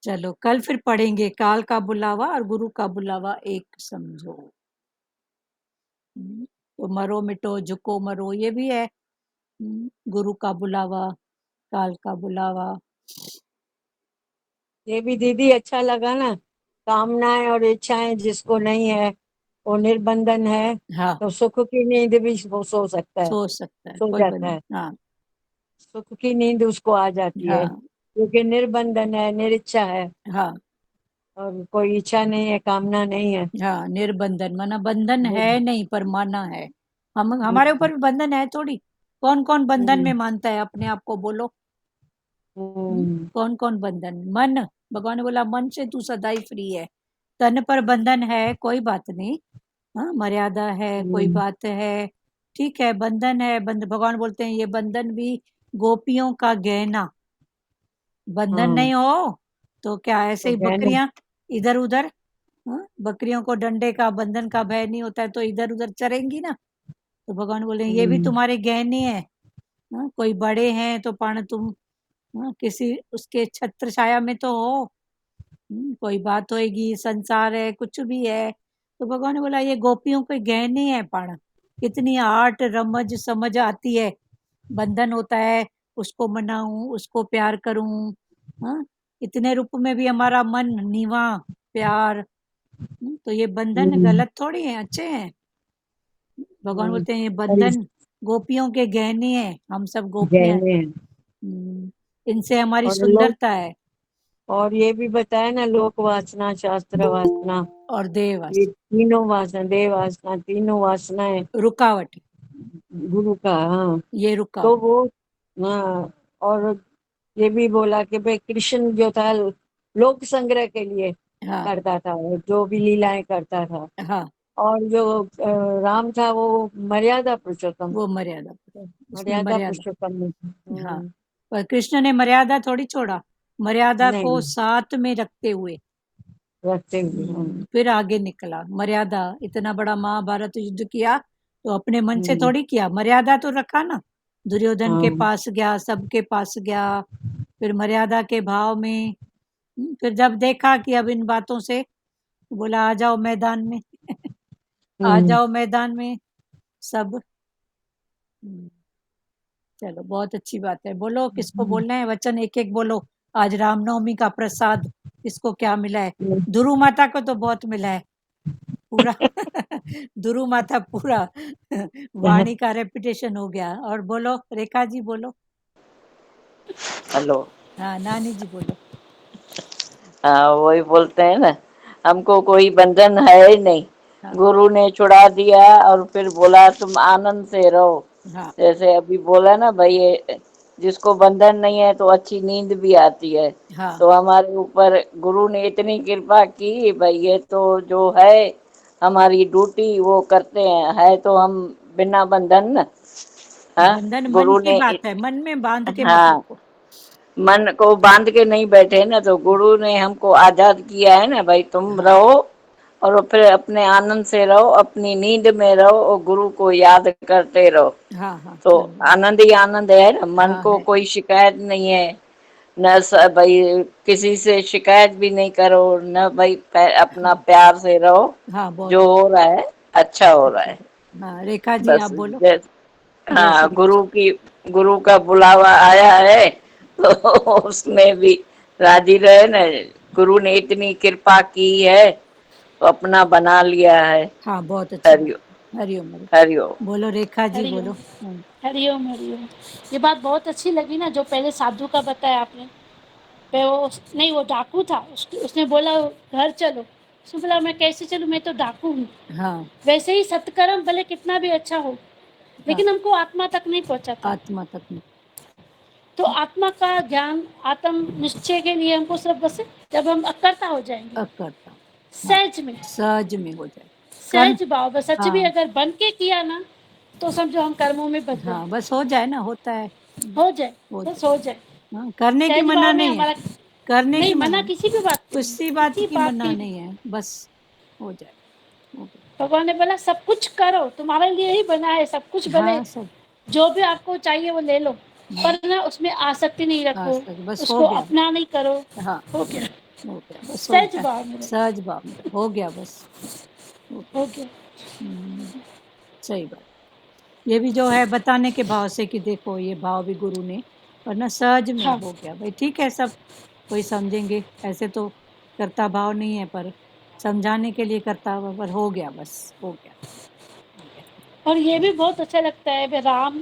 चलो कल फिर पढ़ेंगे, काल का बुलावा और गुरु का बुलावा एक समझो। तो मरो मिटो झुको मरो, ये भी है। गुरु का बुलावा, काल का बुलावा। ये भी दीदी अच्छा लगा ना, कामनाएं और इच्छाएं जिसको नहीं है वो निर्बंधन है, हाँ, तो सुख की नींद भी वो सो सकता है, सोच सकता है, सो कोई जाता बन, है। हाँ सुख की नींद उसको आ जाती है, हाँ क्योंकि निर्बंधन है, निरिच्छा है, हाँ और कोई इच्छा नहीं है, कामना नहीं है। हाँ, निर्बंधन माना बंधन है नहीं, पर माना है। हमारे ऊपर भी बंधन है थोड़ी। कौन कौन बंधन में हम्म, मानता है अपने आप को, बोलो। हम्म, कौन कौन बंधन? मन, भगवान ने बोला मन से तू सदा ही फ्री है। तन पर बंधन है, कोई बात नहीं। हाँ, मर्यादा है, कोई हम्म, बात है, ठीक है, बंधन है। भगवान बोलते हैं ये बंधन भी गोपियों का गहना। बंधन हाँ, नहीं हो तो क्या ऐसे तो ही गहना। बकरियां इधर उधर, हाँ, बकरियों को डंडे का बंधन का भय नहीं होता है तो इधर उधर चरेंगी ना। तो भगवान बोले ये भी हम्म, तुम्हारे गहने हैं। हाँ, कोई बड़े हैं तो पण तुम, हाँ, किसी उसके छत्र छाया में तो हो। कोई बात होएगी, संसार है, कुछ भी है। तो भगवान ने बोला ये गोपियों के गहने हैं पण। कितनी आर्ट रमज समझ आती है। बंधन होता है, उसको मनाऊं, उसको प्यार करूं। हाँ, इतने रूप में भी हमारा मन नीवा प्यार। तो ये बंधन हम्म, गलत थोड़ी है, अच्छे हैं। भगवान हम्म। बोलते हैं ये और इस बंधन गोपियों के गहने हैं, हम सब गोपियां हैं। गहने हैं। इनसे हमारी और लोग, सुंदरता है। और ये भी बताया ना, लोक वासना, शास्त्र वासना, और ये देवस तीनों वासना, देव वासना, तीनों वासनाएं रुकावट, गुरु का। हाँ, ये तो रुकावट। वो, हाँ, और ये भी बोला कि भाई कृष्ण जो था लोक संग्रह के लिए हाँ करता था, वो जो भी लीलाएं करता था। हाँ, और जो राम था वो मर्यादा पुरुषोत्तम, वो मर्यादा, उसने मर्यादा मर्यादा। पुरुषोत्तम में। हाँ, पर कृष्ण ने मर्यादा थोड़ी छोड़ा, मर्यादा को नहीं, साथ में रखते हुए रखते हुए। फिर आगे निकला। मर्यादा, इतना बड़ा महाभारत युद्ध किया तो अपने मन से हम्म, थोड़ी किया, मर्यादा तो रखा ना। दुर्योधन के हाँ, पास गया, सबके पास गया, फिर मर्यादा के भाव में। फिर जब देखा कि अब इन बातों से, बोला आ जाओ मैदान में। आ हम्म, जाओ मैदान में सब। हम्म, चलो बहुत अच्छी बात है। बोलो किसको बोलना है वचन, एक एक बोलो। आज रामनवमी का प्रसाद किसको क्या मिला है? ध्रुव माता को तो बहुत मिला है पूरा। ध्रुव माता पूरा वाणी का रेपिटेशन हो गया। और बोलो रेखा जी बोलो। हेलो। हाँ नानी जी बोलो। हाँ, वही बोलते हैं ना, हमको कोई बंधन है ही नहीं। हाँ गुरु ने छुड़ा दिया और फिर बोला तुम आनंद से रहो। हाँ जैसे अभी बोला ना भाई, ये जिसको बंधन नहीं है तो अच्छी नींद भी आती है। हाँ तो हमारे ऊपर गुरु ने इतनी कृपा की भाई, ये तो जो है हमारी ड्यूटी वो करते हैं, है तो हम बिना बंधन न। हाँ, बंधन मन गुरु की ने। बात है, मन में बांध के मत हाँ, रखो। मन को बांध के नहीं बैठे ना, तो गुरु ने हमको आजाद किया है ना भाई, तुम हाँ रहो और फिर अपने आनंद से रहो, अपनी नींद में रहो और गुरु को याद करते रहो। हाँ हाँ तो बराबर। आनंद ही आनंद है ना, मन हाँ को है। कोई शिकायत नहीं है। न भाई किसी से शिकायत भी नहीं करो, न भाई अपना हाँ प्यार से रहो। हाँ बहुत जो हो रहा है अच्छा हो रहा अच्छा। है। हाँ रेखा जी बस आप बोलो। जय हाँ, श्री कृष्ण। गुरु का बुलावा आया है तो उसमें भी राजी रहे ना। गुरु ने इतनी कृपा की है तो अपना बना लिया है। हाँ बहुत अच्छी बात हरिओ है। हरिओम हरिओम। हरिओ। बोलो रेखा जी हरिओम। बोलो। हरिओम हरिओम। ये बात बहुत अच्छी लगी ना, जो पहले साधु का बताया आपने। पे वो नहीं, वो डाकू था, उसने बोला घर चलो। उसने बोला मैं कैसे चलूँ, मैं तो डाकू हूँ। हाँ वैसे ही सत्कर्म भले कितना भी अच्छा हो, हाँ, लेकिन हमको आत्मा तक नहीं पहुंचाता। आत्मा तक में। तो आत्मा का ज्ञान, आत्म निश्चय के लिए हमको सब बस जब हम अकर्ता हो जाएंगे, करता हूँ। हाँ, सहज में, सहज में हो जाए। कर्म। सहज भाव बस, सच भी हाँ अगर बन के किया ना, तो समझो हम कर्मों में बच गए। हाँ बस हो जाए ना, होता है। हो जाए, हो बस जाए। हो जाए। हाँ, करने की सहज मना भाव में नहीं है। हमारा, करने की नहीं मना मना नहीं, किसी भी बात की नहीं, किसी बात किसी की बात मना की नहीं नहीं। है, बस हो जाए। हो गया। भगवान ने बोला सब कुछ करो, तुम्हारे लिए ही बना है सब कुछ, भले हाँ सब। जो भी आपको चाहिए वो ले लो, पर ना उसमें आसक्ति नहीं रखो, आज तक बस हो उसको गया। अपना नहीं करो। हाँ हो गया, हो गया, बस हो सहज गया। भाव में रहो। सहज भाव में हो गया बस। हो गया। हो गया। हम्म, सही बात। ये भी जो है बताने के भाव से कि देखो ये भाव भी गुरु ने, वरना सहज में हाँ, हो गया भाई, ठीक है सब कोई समझेंगे ऐसे तो। करता भाव नहीं है पर समझाने के लिए करता हुआ, पर हो गया बस हो गया। हो गया। और ये भी बहुत अच्छा लगता है वे राम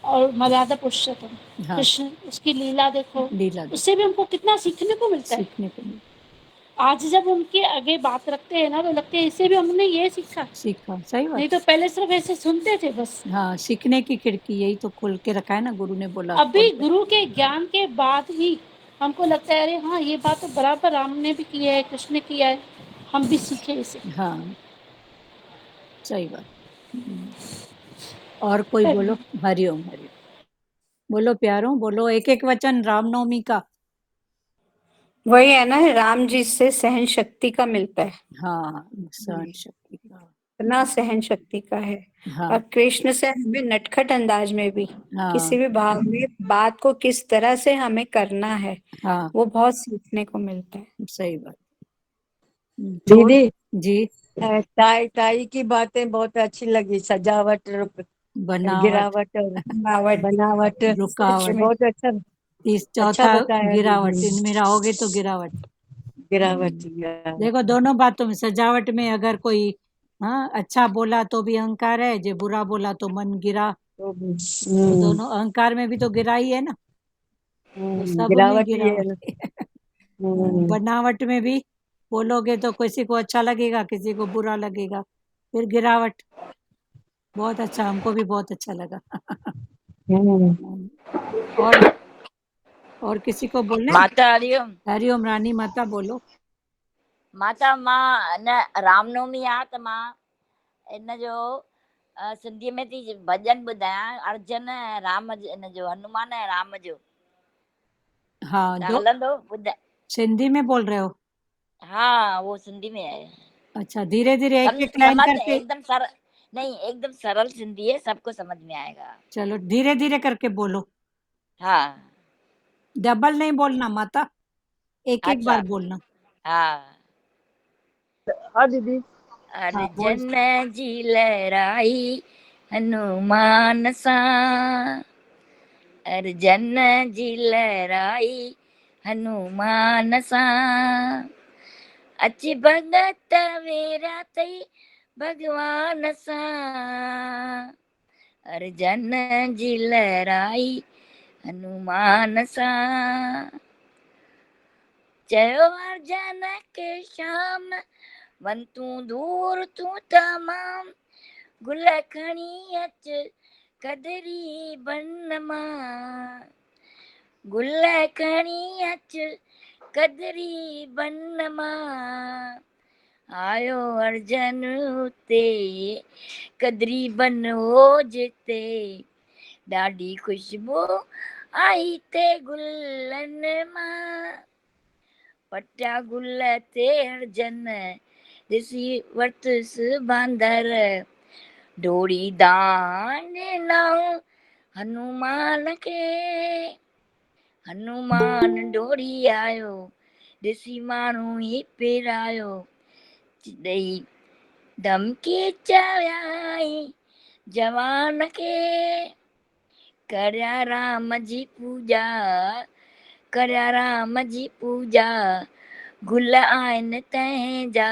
और मर्यादा पुरुषोत्तम हाँ कृष्ण, उसकी लीला देखो, लीला देख उससे भी हमको कितना सीखने को मिलता है। सीखने को मिला। आज जब उनके आगे बात रखते हैं ना तो लगते हैं इससे भी हमने ये सीखा, सीखा, सही नहीं बात। तो पहले सिर्फ ऐसे सुनते थे बस। हाँ, सीखने की खिड़की यही तो खोल के रखा है ना, गुरु ने बोला अभी खोल के। गुरु के ज्ञान के बाद ही हमको लगता है अरे हाँ ये बात तो बराबर राम ने भी किया है, कृष्ण ने किया है, हम भी सीखे इसे। हाँ, सही बात। और कोई बोलो। हरिओम हरिओम। बोलो प्यारों, बोलो एक एक वचन रामनवमी का। वही है ना, राम जी से सहन शक्ति का मिलता है, हाँ, सहन शक्ति का। इतना सहन शक्ति का है। हाँ और कृष्ण से हमें नटखट अंदाज में भी हाँ किसी भी भाव में बात को किस तरह से हमें करना है, हाँ, वो बहुत सीखने को मिलता है। सही बात। छोड़। दीदी, जी। ताई ताई की बातें बहुत अच्छी लगी, सजावट बनावट, गिरावट और बनावट, बनावट, सच में। बहुत अच्छा तीस अच्छा चौथा बताया गिरावट, दीदी। इनमें रहोगे तो गिरावट। गिरावट गिरावट। देखो दोनों बातों में, सजावट में अगर कोई हाँ अच्छा बोला तो भी अहंकार है, जो बुरा बोला तो मन गिरा, तो तो दोनों अहंकार में भी तो गिरा ही है ना, तो सब में गिरावट ही है गिरावट ना। है। हम्म, बनावट में भी बोलोगे तो किसी को अच्छा लगेगा, किसी को बुरा लगेगा, फिर गिरावट। बहुत अच्छा, हमको भी बहुत अच्छा लगा। हम्म। और किसी को बोलना है? माता हरिओम। हरिओम रानी माता बोलो। माता मां न रामनवमी आ त मां इन जो सिंधीअ में थी भॼन ॿुधायां, अर्जन ऐं राम जो, इन जो हनुमान ऐं राम जो। हाँ, त दो हलंदो ॿुधाए? सिंधी में बोल रहे हो? हाँ वो सिंधी में है। अच्छा, धीरे धीरे एक एक लाइन समझ करके। एकदम सरल नहीं, एकदम सरल सिंधी है, सबको समझ में आएगा। चलो धीरे धीरे करके बोलो, हाँ डबल नहीं बोलना माता, एक एक बार अच्छा। बोलना। हाँ। हाँ दीदी। हाँ बोल। अर्जन जी लहराई हनुमान सां, अर्जन जी लहराई हनुमान सां, अच भगत वेरा तई भगवान सां, अर्जन जी लहराई हनुमान सां, चयो अर्जन के श्याम वन तूं दूर तूं तमाम, गुल खणी अच कदरी बन मां, गुल खणी अच कदरी बन मां, आयो अर्जन उते कदरी बन हो जिते, ॾाढी खुशबू आई ते गुलन मां, पटिया गुल ते अर्जन ॾिसी वरितुसि बांदर, डोरी दान ॾिनऊं हनुमान खे, हनुमान डोरी आयो ॾिसी माण्हू ई पिरायो, ॾेई धमकी चयाई जवान खे, करया राम जी पूजा, करया राम जी पूजा, गुल आहिनि तंहिंजा,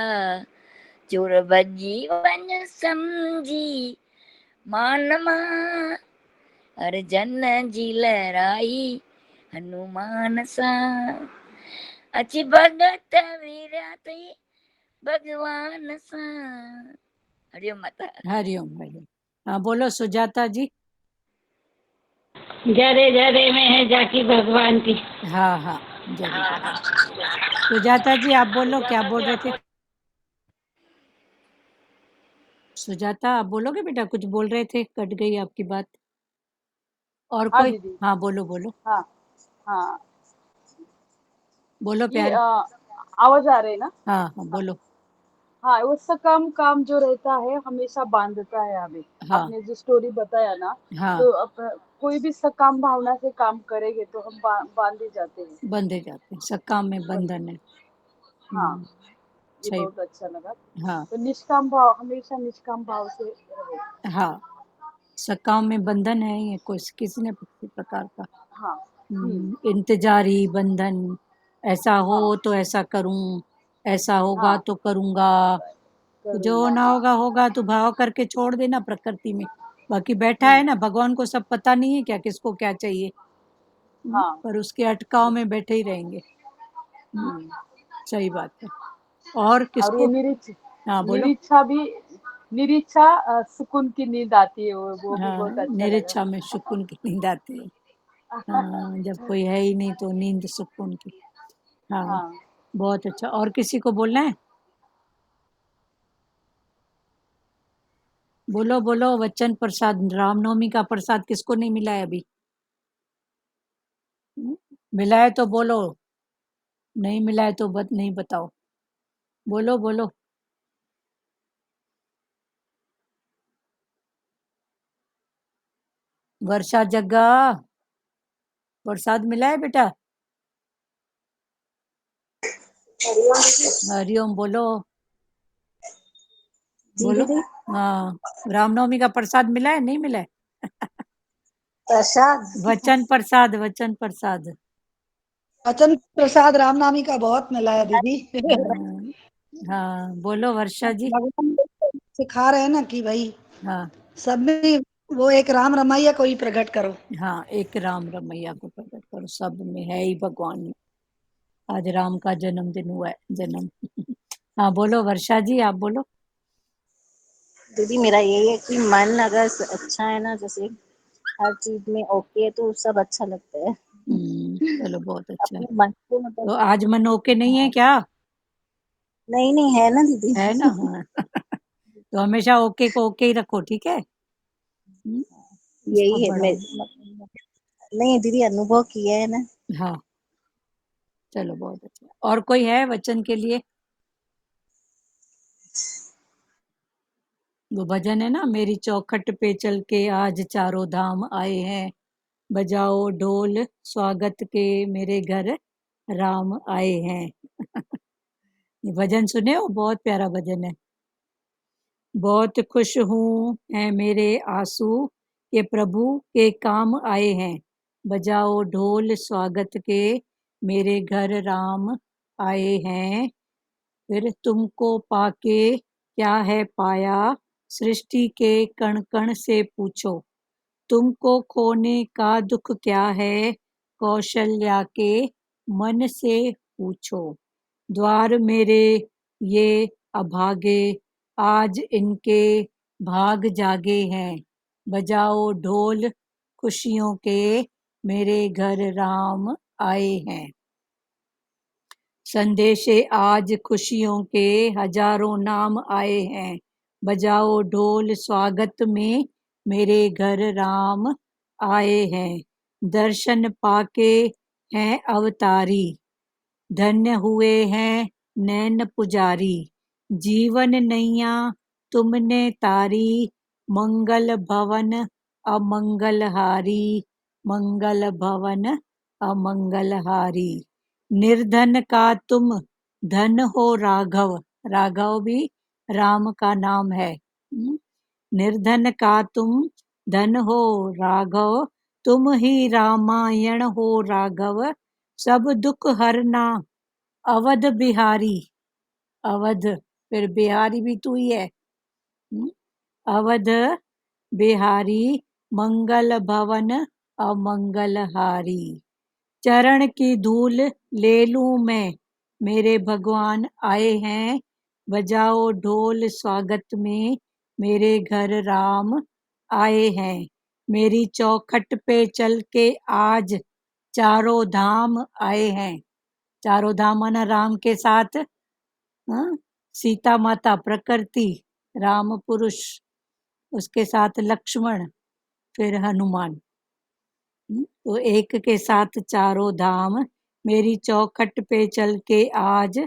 चोर भॼी वञ सम्झी मान मां, अर्जन जी लहराई हनुमान सां, अच भगत वीरा तई भगवान सां। हरिओम माता। हरिओम हरिओम। हाँ बोलो सुजाता जी। जरे जरे में है जाकी भगवान की। हाँ हाँ, जरूर जरूर। सुजाता जी आप बोलो, क्या बोल रहे थे? सुजाता आप बोलोगे बेटा, कुछ बोल रहे थे, कट गई आपकी बात। और हाँ कोई? दीदी। हाँ बोलो बोलो, हाँ हाँ। बोलो ये प्यारे। आवाज आ रही है ना? हाँ हाँ हाँ बोलो। हाँ, उसका काम जो रहता है हमेशा बांधता है हमें। हाँ आपने जो स्टोरी बताया ना, हाँ, तो कोई भी सकाम भावना से काम करेंगे तो हम बांधे जाते हैं। बंधे जाते हैं, सकाम में बंधे। बंधन है। हाँ, ये सही। बहुत अच्छा लगा। हाँ तो निष्काम भाव, हमेशा निष्काम भाव से रहे। हाँ, सकाम में बंधन है, ये कोई किसी ने किसी प्रकार का हाँ। इंतजारी बंधन, ऐसा हो हाँ तो ऐसा करूं, ऐसा होगा हाँ, तो करूंगा, जो करूँगा। ना हाँ होगा होगा, तो भाव करके छोड़ देना प्रकृति में। बाकी बैठा है ना, भगवान को सब पता नहीं है क्या किसको क्या चाहिए। हाँ। पर उसके अटकाव में बैठे ही रहेंगे। हम्म, सही बात है। और और ये किसको? हाँ बोलो। निरीक्षा सुकून की नींद आती है, वो भी हाँ, बहुत अच्छा लगा। निरीक्षा में सुकून की नींद आती है। हाँ, जब कोई है ही नहीं तो नींद सुकून की। हाँ, हाँ, बहुत अच्छा। और किसी को बोलना है? बोलो बोलो, वचन प्रसाद, रामनवमी का प्रसाद किसको नहीं मिला है अभी? मिला है तो बोलो, नहीं मिला है तो नहीं बताओ। बोलो बोलो। वर्षा जग्गा, प्रसाद मिला है बेटा? हरिओम बोलो। बोलो। हाँ, रामनवमी का प्रसाद मिला है नहीं मिला है? प्रसाद वचन प्रसाद, वचन प्रसाद। वचन प्रसाद रामनामी का बहुत मिला है दीदी। हाँ, हाँ बोलो वर्षा जी। भगवान सिखा रहे हैं ना कि भाई हाँ सब में वो एक राम रमैया को ही प्रकट करो। हाँ, एक राम रमैया को प्रकट करो, सब में है ही भगवान में। आज राम का जन्मदिन हुआ है, जन्म। हाँ बोलो वर्षा जी, आप बोलो। दीदी मेरा यही है कि मन अगर अच्छा है ना, जैसे हर चीज में ओके है तो सब अच्छा लगता है। चलो बहुत अच्छा है। अपने मन को मतलब, तो आज मन ओके नहीं है हाँ, क्या? नहीं नहीं है ना दीदी। है ना? हाँ। तो हमेशा ओके को ओके ही रखो, ठीक है? इसको यही है बढ़ाओ। नहीं दीदी अनुभव किया है ना। हाँ, चलो बहुत अच्छा। और कोई है वचन के लिए? वो भजन है ना, मेरी चौखट पे चल के आज चारों धाम आए हैं, बजाओ ढोल स्वागत के मेरे घर राम आए हैं। ये भजन सुने हो? बहुत प्यारा भजन है। बहुत खुश हूँ है मेरे आंसू के प्रभु के काम आए हैं, बजाओ ढोल स्वागत के मेरे घर राम आए हैं। फिर तुमको पाके क्या है पाया, सृष्टि के कण कण से पूछो, तुमको खोने का दुख क्या है, कौशल्या के मन से पूछो। द्वार मेरे ये अभागे, आज इनके भाग जागे हैं, बजाओ ढोल खुशियों के मेरे घर राम आए हैं। संदेशे आज खुशियों के हजारों नाम आए हैं, बजाओ ढोल स्वागत में मेरे घर राम आए हैं। दर्शन पाके हैं अवतारी, धन्य हुए हैं नैन पुजारी, जीवन नैया तुमने तारी, मंगल भवन अमंगलहारी, मंगल भवन अमंगलहारी। निर्धन का तुम धन हो राघव, राघव भी राम का नाम है। निर्धन का तुम धन हो राघव, तुम ही रामायण हो राघव, सब दुख हरना अवध बिहारी। अवध, फिर बिहारी भी तू ही है। अवध बिहारी, मंगल भवन अमंगलहारी। चरण की धूल ले लूं मैं, मेरे भगवान आए हैं, बजाओ ढोल स्वागत में मेरे घर राम आए हैं। मेरी चौखट पे चल के आज चारों धाम आए हैं। चारों धाम माना राम के साथ, हाँ, सीता माता प्रकृति, राम पुरुष, उसके साथ लक्ष्मण, फिर हनुमान। तो एक के साथ चारों धाम, मेरी चौखट पे चल के आज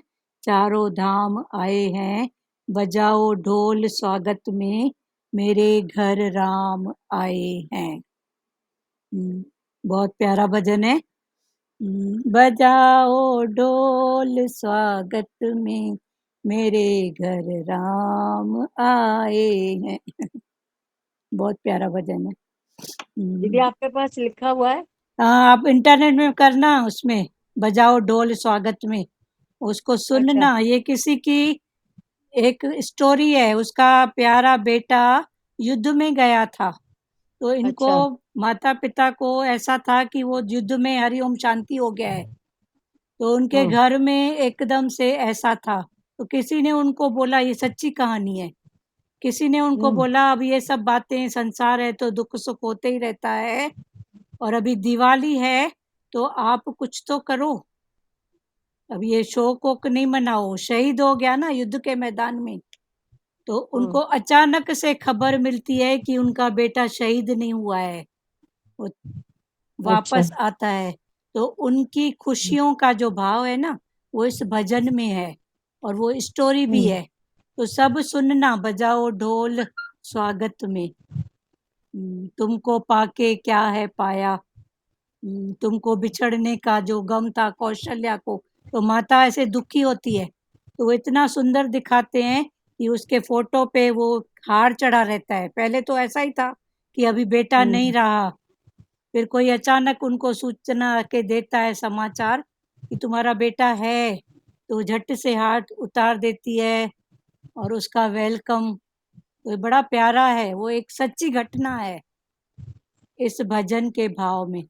चारों धाम आए हैं, बजाओ ढोल स्वागत में मेरे घर राम आए हैं। बहुत प्यारा भजन है। बजाओ ढोल स्वागत में मेरे घर राम आए हैं। बहुत प्यारा भजन है। दीदी आपके पास लिखा हुआ है? हाँ, आप इंटरनेट में करना, उसमें बजाओ ढोल स्वागत में, उसको अच्छा सुनना। ये किसी की एक स्टोरी है, उसका प्यारा बेटा युद्ध में गया था, तो इनको अच्छा माता पिता को ऐसा था कि वो युद्ध में हरिओम शांति हो गया है, तो उनके हाँ। घर में एकदम से ऐसा था, तो किसी ने उनको बोला ये सच्ची कहानी है। किसी ने उनको बोला अब ये सब बातें, संसार है तो दुख सुख होते ही रहता है, और अभी दिवाली है तो आप कुछ तो करो, अब ये शोक वोक नहीं मनाओ, शहीद हो गया ना युद्ध के मैदान में। तो उनको अचानक से खबर मिलती है कि उनका बेटा शहीद नहीं हुआ है, वो वापस आता है। तो उनकी खुशियों का जो भाव है ना, वो इस भजन में है, और वो स्टोरी भी है। तो सब सुनना, बजाओ ढोल स्वागत में। तुमको पाके क्या है पाया, तुमको बिछड़ने का जो गम था कौशल्या को। तो माता ऐसे दुखी होती है, तो वो इतना सुंदर दिखाते हैं कि उसके फोटो पे वो हार चढ़ा रहता है। पहले तो ऐसा ही था कि अभी बेटा नहीं रहा, फिर कोई अचानक उनको सूचना के देता है समाचार कि तुम्हारा बेटा है, तो झट से हाथ उतार देती है और उसका वेलकम। तो ये बड़ा प्यारा है, वो एक सच्ची घटना है इस भजन के भाव में।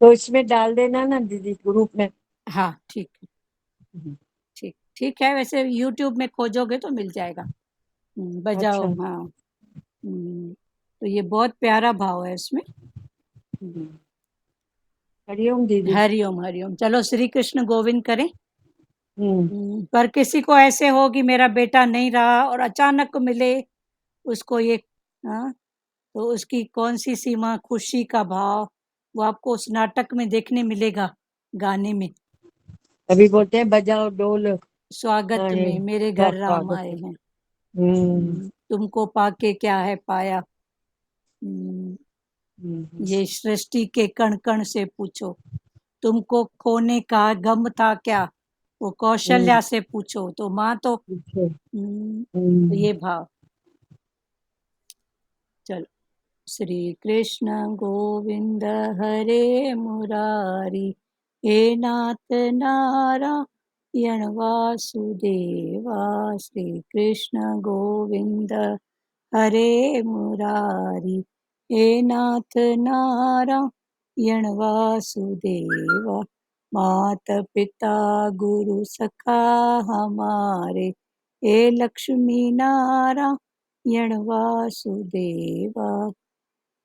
तो इसमें डाल देना ना दीदी ग्रुप में। हाँ ठीक है, ठीक ठीक है। वैसे यूट्यूब में खोजोगे तो मिल जाएगा। बजाओ, अच्छा। हाँ। तो ये बहुत प्यारा भाव है इसमें। हरिओम दीदी। हरिओम हरिओम। चलो श्री कृष्ण गोविंद करें। हम्म। पर किसी को ऐसे हो कि मेरा बेटा नहीं रहा और अचानक मिले उसको ये, हाँ, तो उसकी कौन सी सीमा, खुशी का भाव, वो आपको उस नाटक में देखने मिलेगा, गाने में। अभी बोलते हैं बजाओ ढोल स्वागत है, में मेरे घर राम स्वागत आए है। हैं, हम्म। तुमको पाके क्या है पाया। ये सृष्टि के कण कण से पूछो, तुमको खोने का गम था क्या, वो कौशल्या से पूछो। तो माँ तो तो ये भाव। चलो, श्री कृष्ण गोविंद हरे मुरारी, हे नाथ नारायण वासुदेवा। श्री कृष्ण गोविंद हरे मुरारी, हे नाथ नारायण वासुदेवा। मात पिता गुरु सखा हमारे, हे लक्ष्मी नारायण वासुदेवा।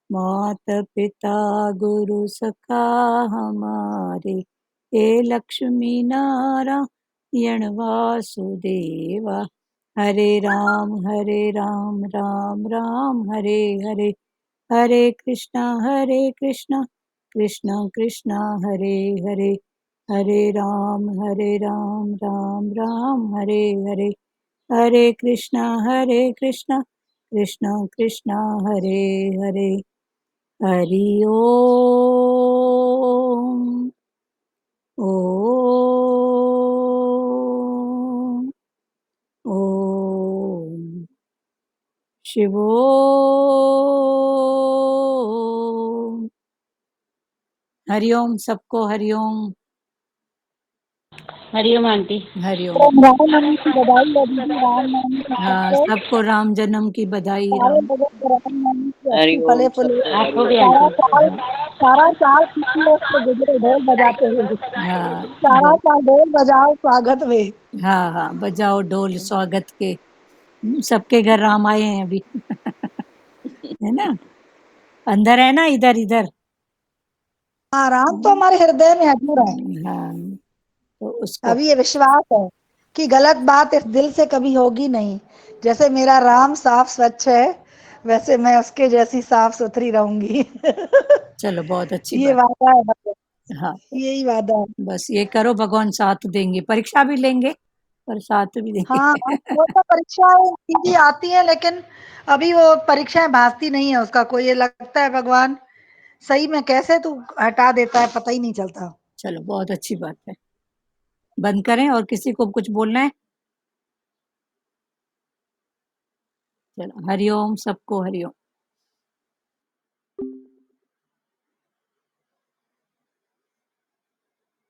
मात पिता गुरु सखा हमारे, हे लक्ष्मी नारायण वासुदेवा। हरे राम राम राम हरे हरे, हरे कृष्णा कृष्णा कृष्णा हरे हरे, हरे राम राम राम हरे हरे, हरे कृष्णा कृष्णा कृष्णा हरे हरे। हरि ओम। ओम ओम शिवोम। हरिओम सबको, हरिओम हरिओम आंटी। हरिओम। ओम राम नवमी की बधाई है दीदी, राम नवमी है हाँ, सबको। सबको राम जन्म की बधाई। सारे राम, लोगों को राम नवमी की अच्छी फले हरिओम फूले। सबको आपको भी हरिओम। सारा आंटी। साल, सारा साल खुशी से गुजरे ढोल बजाते हुए। हाँ सारा साल ढोल बजाओ स्वागत में। हाँ हाँ, बजाओ ढोल स्वागत के। सबके घर राम आए हैं अभी। है ना, अंदर है ना, इधर इधर। हाँ, राम तो हमारे हृदय में हजूर है। हाँ, तो उसको। अभी ये विश्वास है कि गलत बात इस दिल से कभी होगी नहीं। जैसे मेरा राम साफ स्वच्छ है, वैसे मैं उसके जैसी साफ सुथरी रहूंगी। चलो, बहुत अच्छी ये बात। वादा है बस, हाँ, यही वादा है। बस ये करो, भगवान साथ देंगे। परीक्षा भी लेंगे पर साथ भी देंगे। हाँ, वो तो परीक्षाएं सीधी आती है, लेकिन अभी वो परीक्षाएं भासती नहीं है उसका कोई। ये लगता है भगवान सही में कैसे तू हटा देता है, पता ही नहीं चलता। चलो, बहुत अच्छी बात है। बंद करें, और किसी को कुछ बोलना है? चलो, हरिओम सबको, हरिओम।